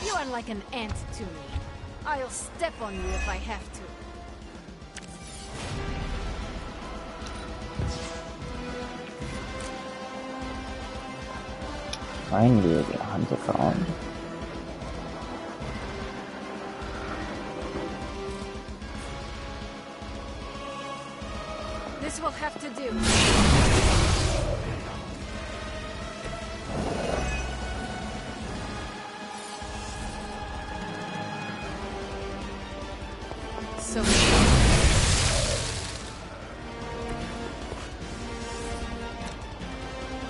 You are like an ant to me. I'll step on you if I have to.
Finally, the hunter found.
This will have to do. So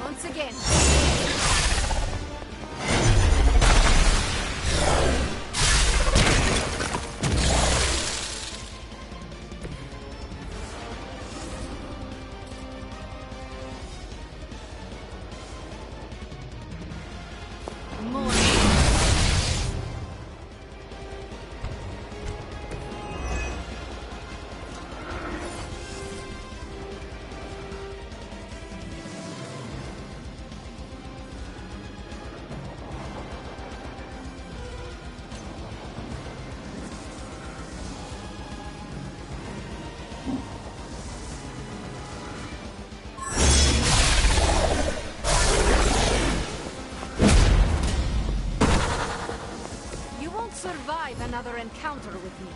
once again. More. encounter with me.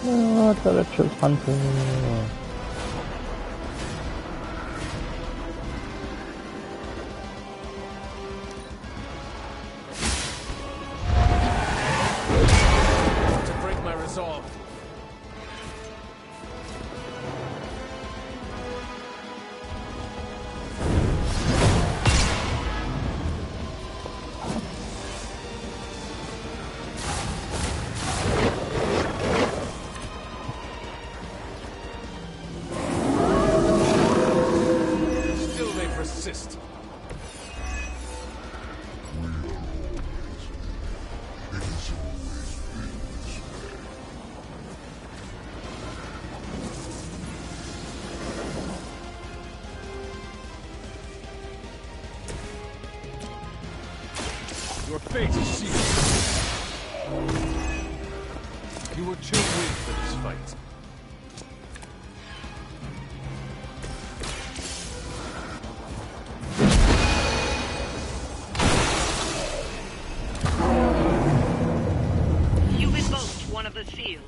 Oh, the electric hunter.
To break my resolve. Still they persist. Your fate is sealed. You were too weak for this fight.
You invoked one of the seals.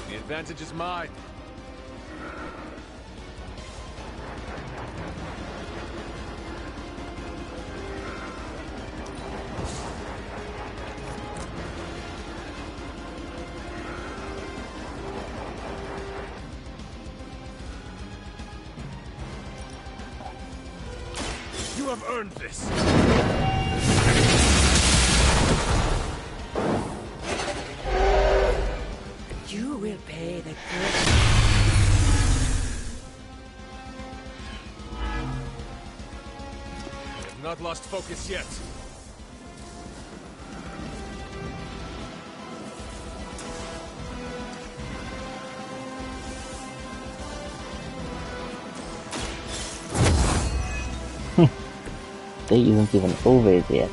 The advantage is mine. You have earned this.
You will pay the price.
I have not lost focus yet.
They isn't even over it yet.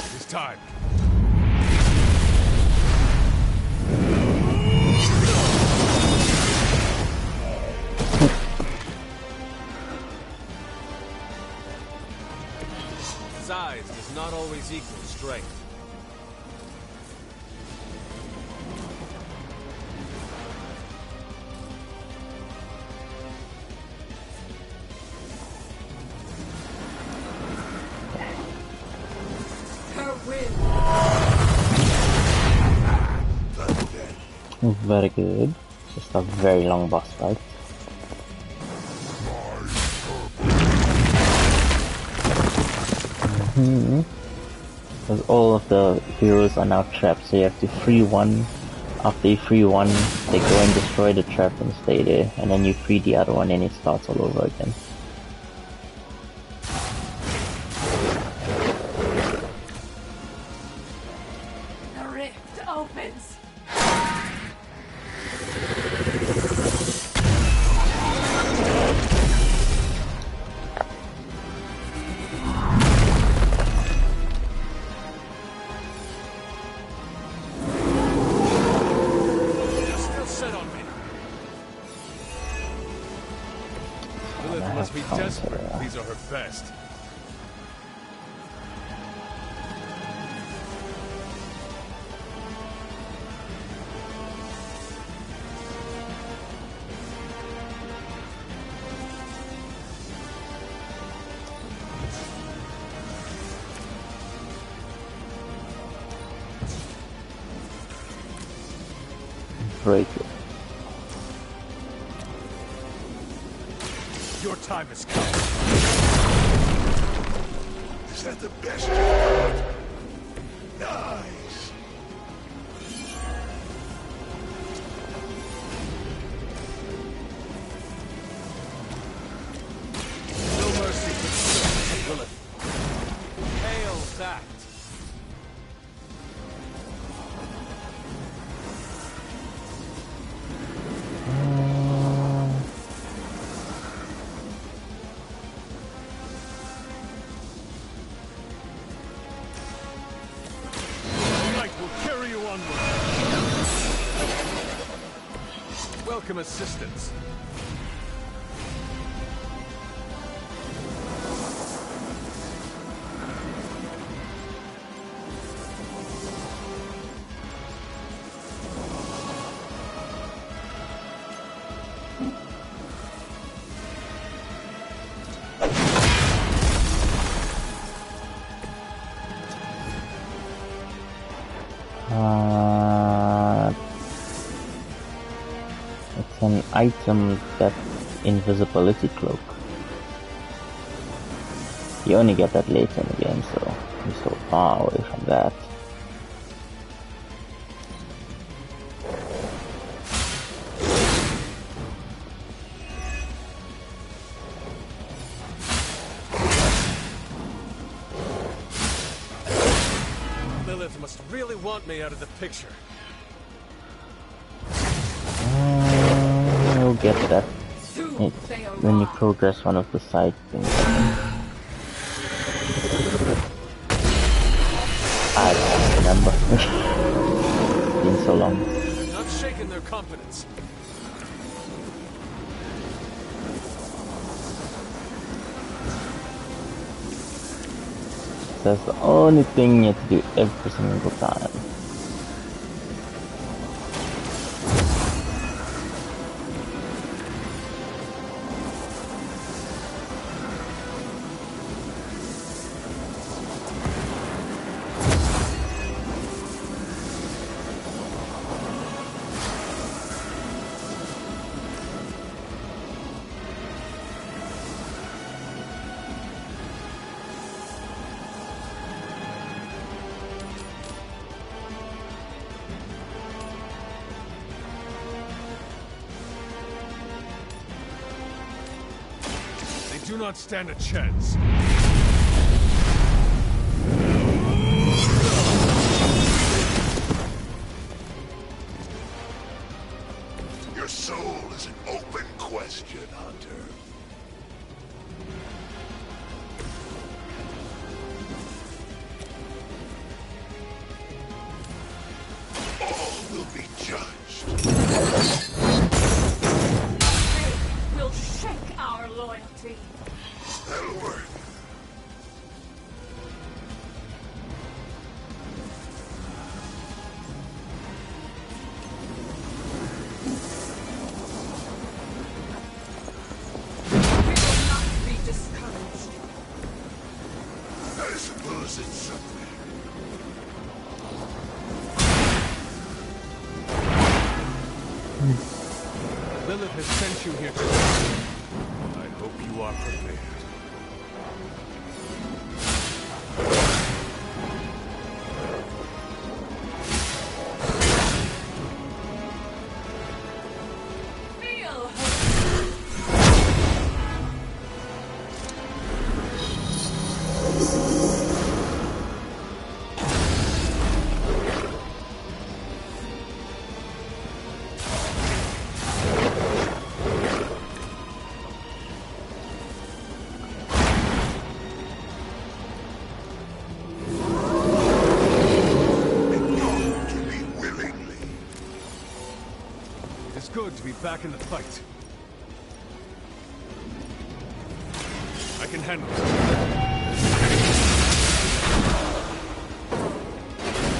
It is time. Size does not always equal strength.
Very good. Just a very long boss fight. Because all of the heroes are now trapped, so you have to free one. After you free one, they go and destroy the trap and stay there, and then you free the other one and it starts all over again.
The rift opens.
Lilith must be desperate. These are her best.
break it.
Your time has come. Is that the best you got? Nice.
No mercy for Lilith. Hail that. Welcome assistance.
It's an item that invisibility cloak. You only get that later in the game, so you're so far away from that.
Lilith must really want me out of the picture.
You'll get that when you progress one of the side things. I can't remember. It's been so long.
Not shaking their confidence.
That's the only thing you have to do every single time.
Do not stand a chance.
Your soul is an open question, Hunter. All will be judged.
We'll shake our loyalty.
That'll work.
We will not be discouraged.
I suppose it's something.
Lilith has sent you here today. I hope you are prepared. Good to be back in the fight. I can handle it.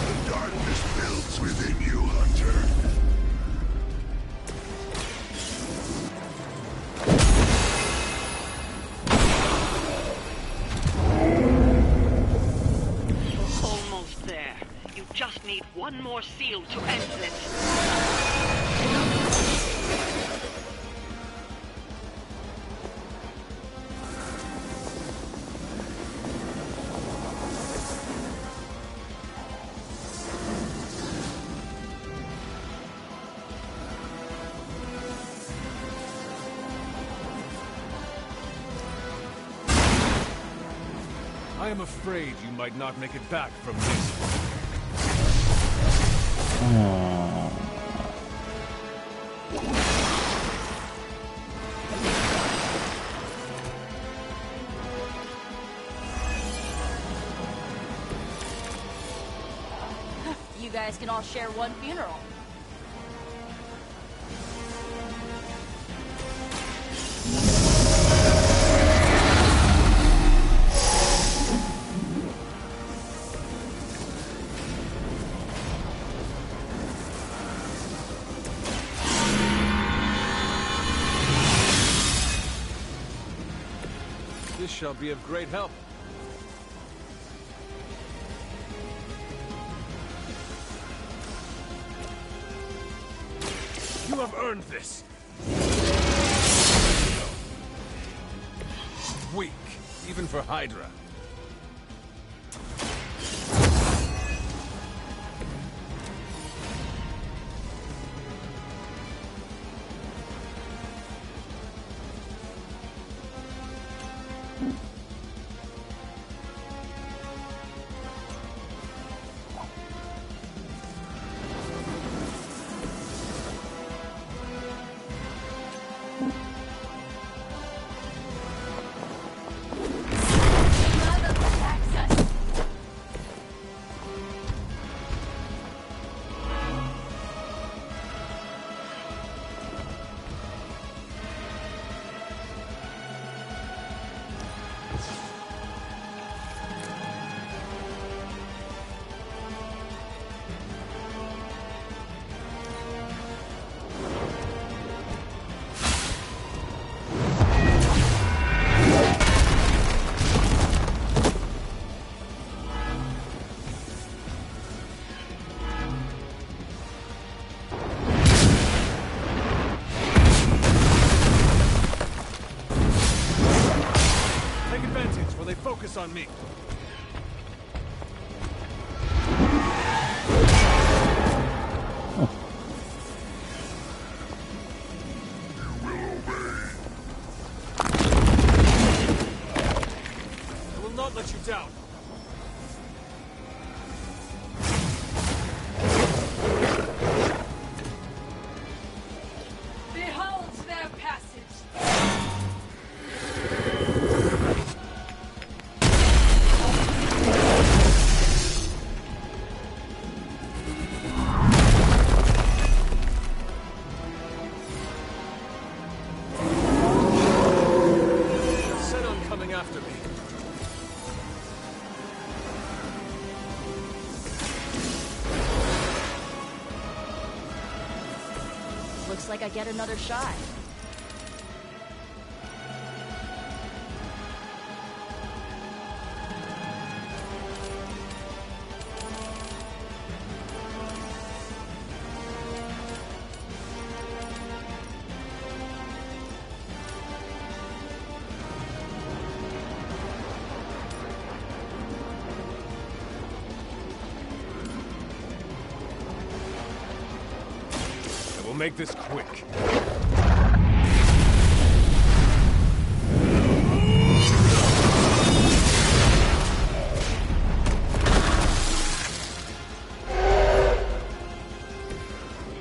The darkness builds within you, Hunter.
Almost there. You just need one more seal to end this.
I am afraid you might not make it back from this.
You guys can all share one funeral.
This shall be of great help. You have earned this. Weak, even for Hydra. Focus on me. I will not let you down.
Behold their passage.
After me.
Looks like I get another shot.
We'll make this quick.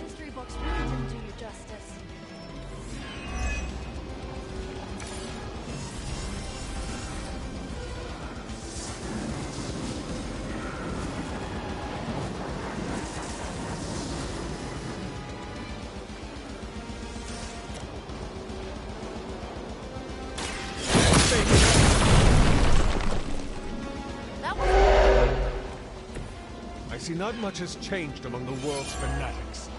History books really didn't do you justice.
I see not much has changed among the world's fanatics.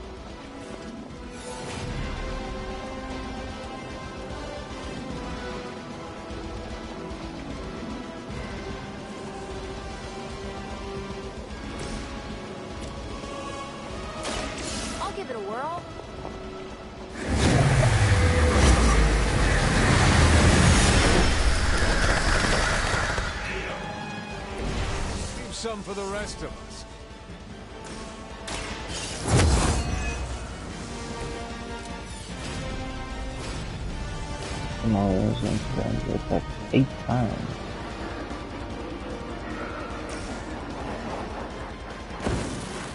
I'll give it a whirl.
some for the rest of us.
Tomorrow's incident up 8 times.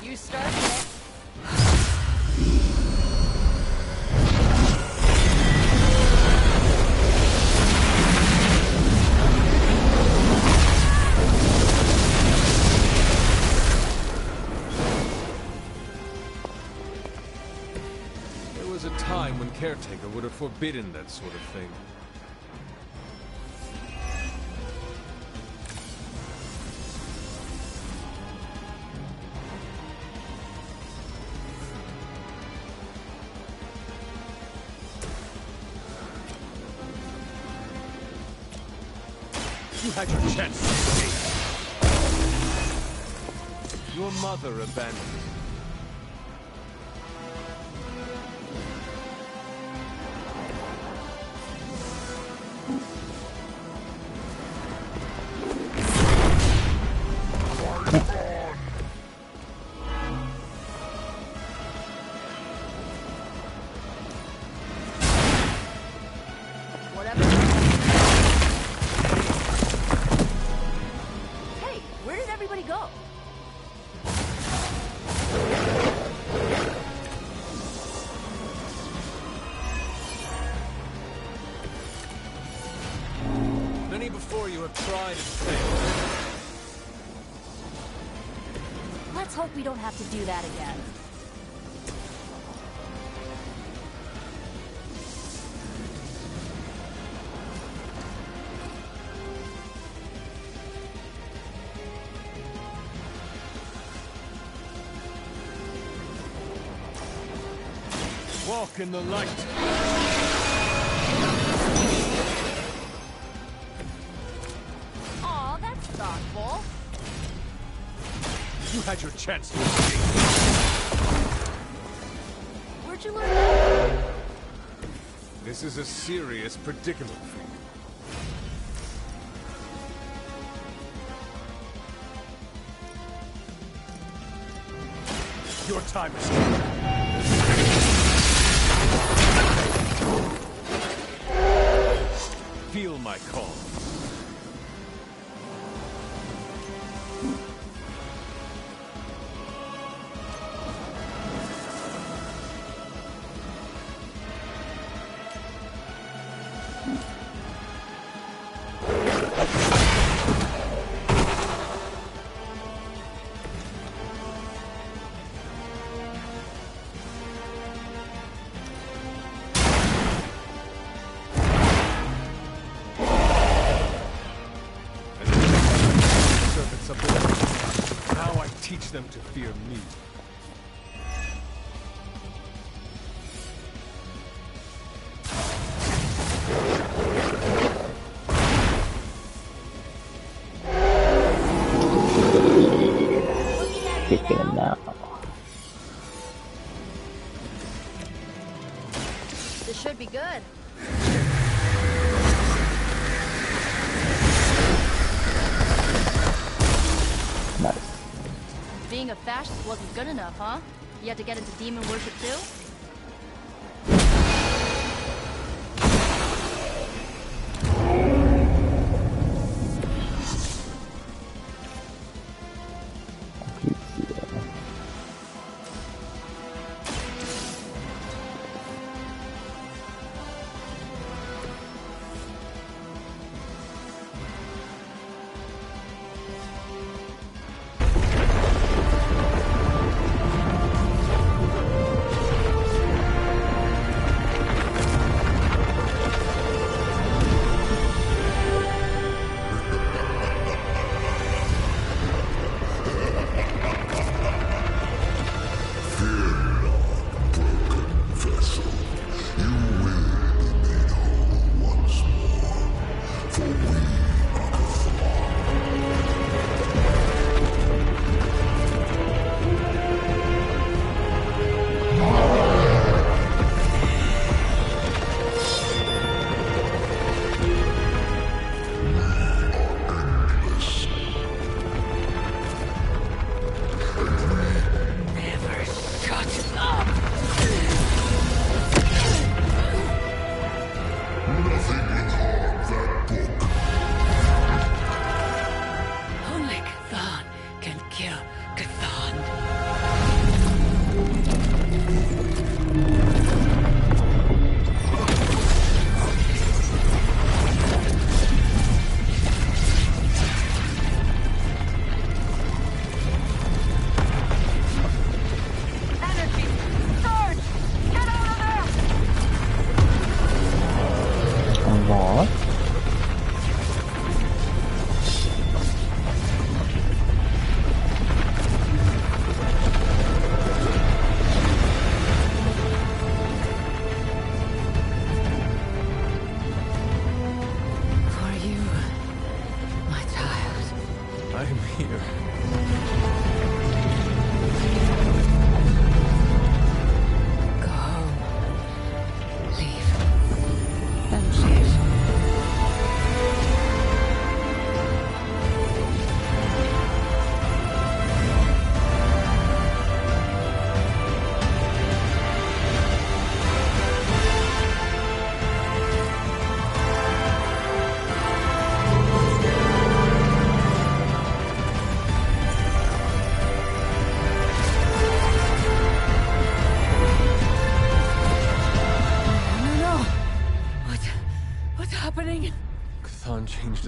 You started it.
There was a time when Caretaker would have forbidden that sort of thing. You had your chance to escape. Your mother abandoned you.
Whatever. Hey, where did everybody go?
Many before you have tried and failed.
Let's hope we don't have to do that again.
Walk in the light.
Aw, that's thoughtful.
You had your chance to escape.
Where'd you learn that?
This is a serious predicament for you. Your time is up. Feel my call. Now I teach them to fear me.
Kicking him now.
This should be good.
Nice.
Being a fascist wasn't good enough, huh? You had to get into demon worship too?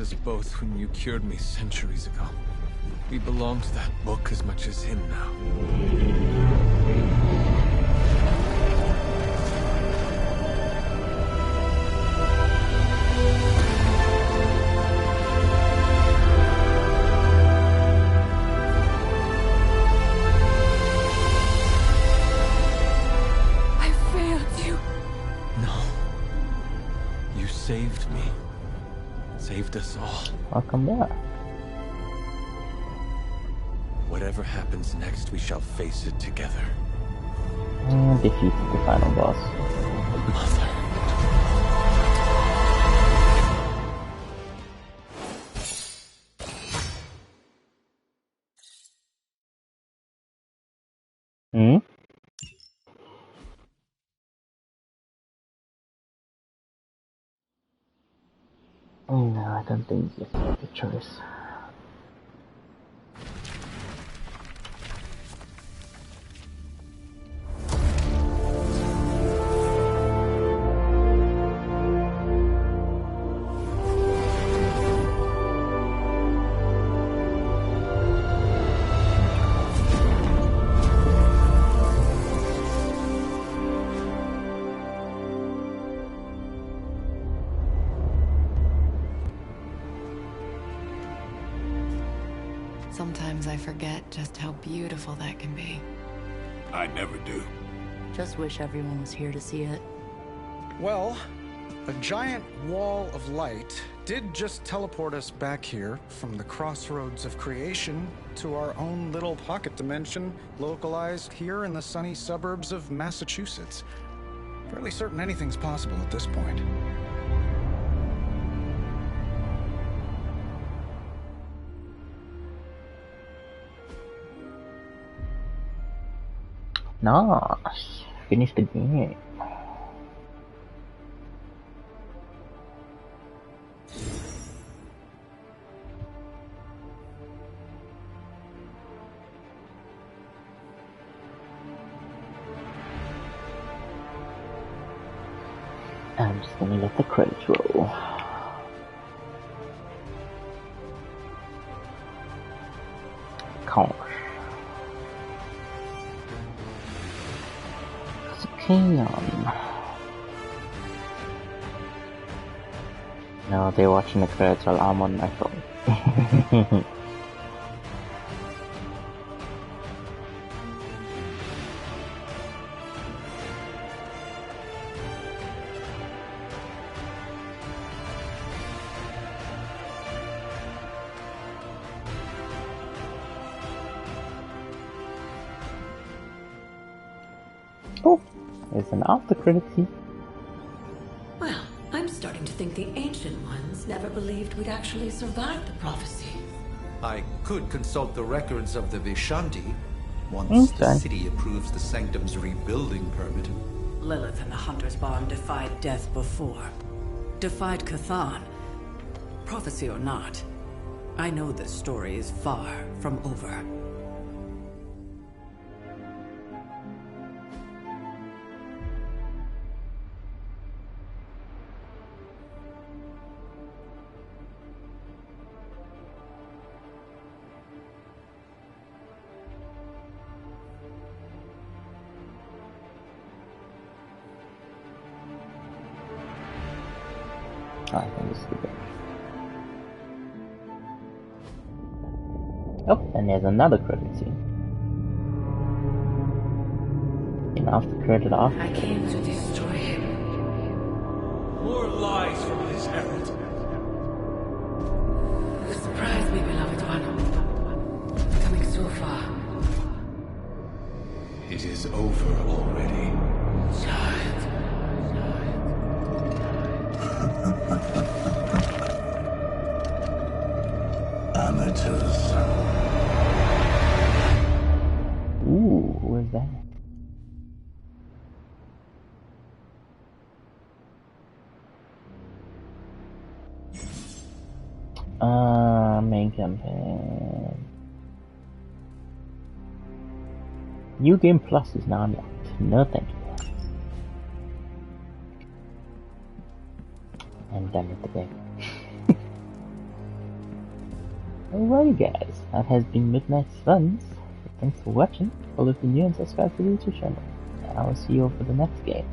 us both when you cured me centuries ago. We belong to that book as much as him now. Saved me. Saved us all.
Welcome back.
Whatever happens next, we shall face it together.
And defeated the final boss.
Mother.
Hmm? No, I don't think it's a choice.
Sometimes I forget just how beautiful that can be.
I never do.
Just wish everyone was here to see it.
Well, a giant wall of light did just teleport us back here from the crossroads of creation to our own little pocket dimension localized here in the sunny suburbs of Massachusetts. Fairly certain anything's possible at this point.
Nice. Finish the game. I'm just gonna let the credits roll. Gosh. No, they're watching the credits while I'm on my phone. Oh, there's an after credit scene.
Well, I'm starting to think the Ancient Ones never believed we'd actually survive the prophecy.
I could consult the records of the Vishanti once the city approves the Sanctum's rebuilding permit.
Lilith and the Hunter's Bond defied death before. Defied Chthon. Prophecy or not, I know this story is far from over.
I think this is good. Oh, and there's another credit scene. And after credit off.
I came to destroy him.
More lies from his errand.
You surprised me, beloved one. Coming so far.
It is over already.
Child.
Amateurs.
Ooh, who is that? Main campaign. New Game Plus is now unlocked. No thank you. I'm done with the game. Alrighty guys, that has been Midnight Suns. Thanks for watching, follow if you're new and subscribe to the YouTube channel. And I will see you all for the next game.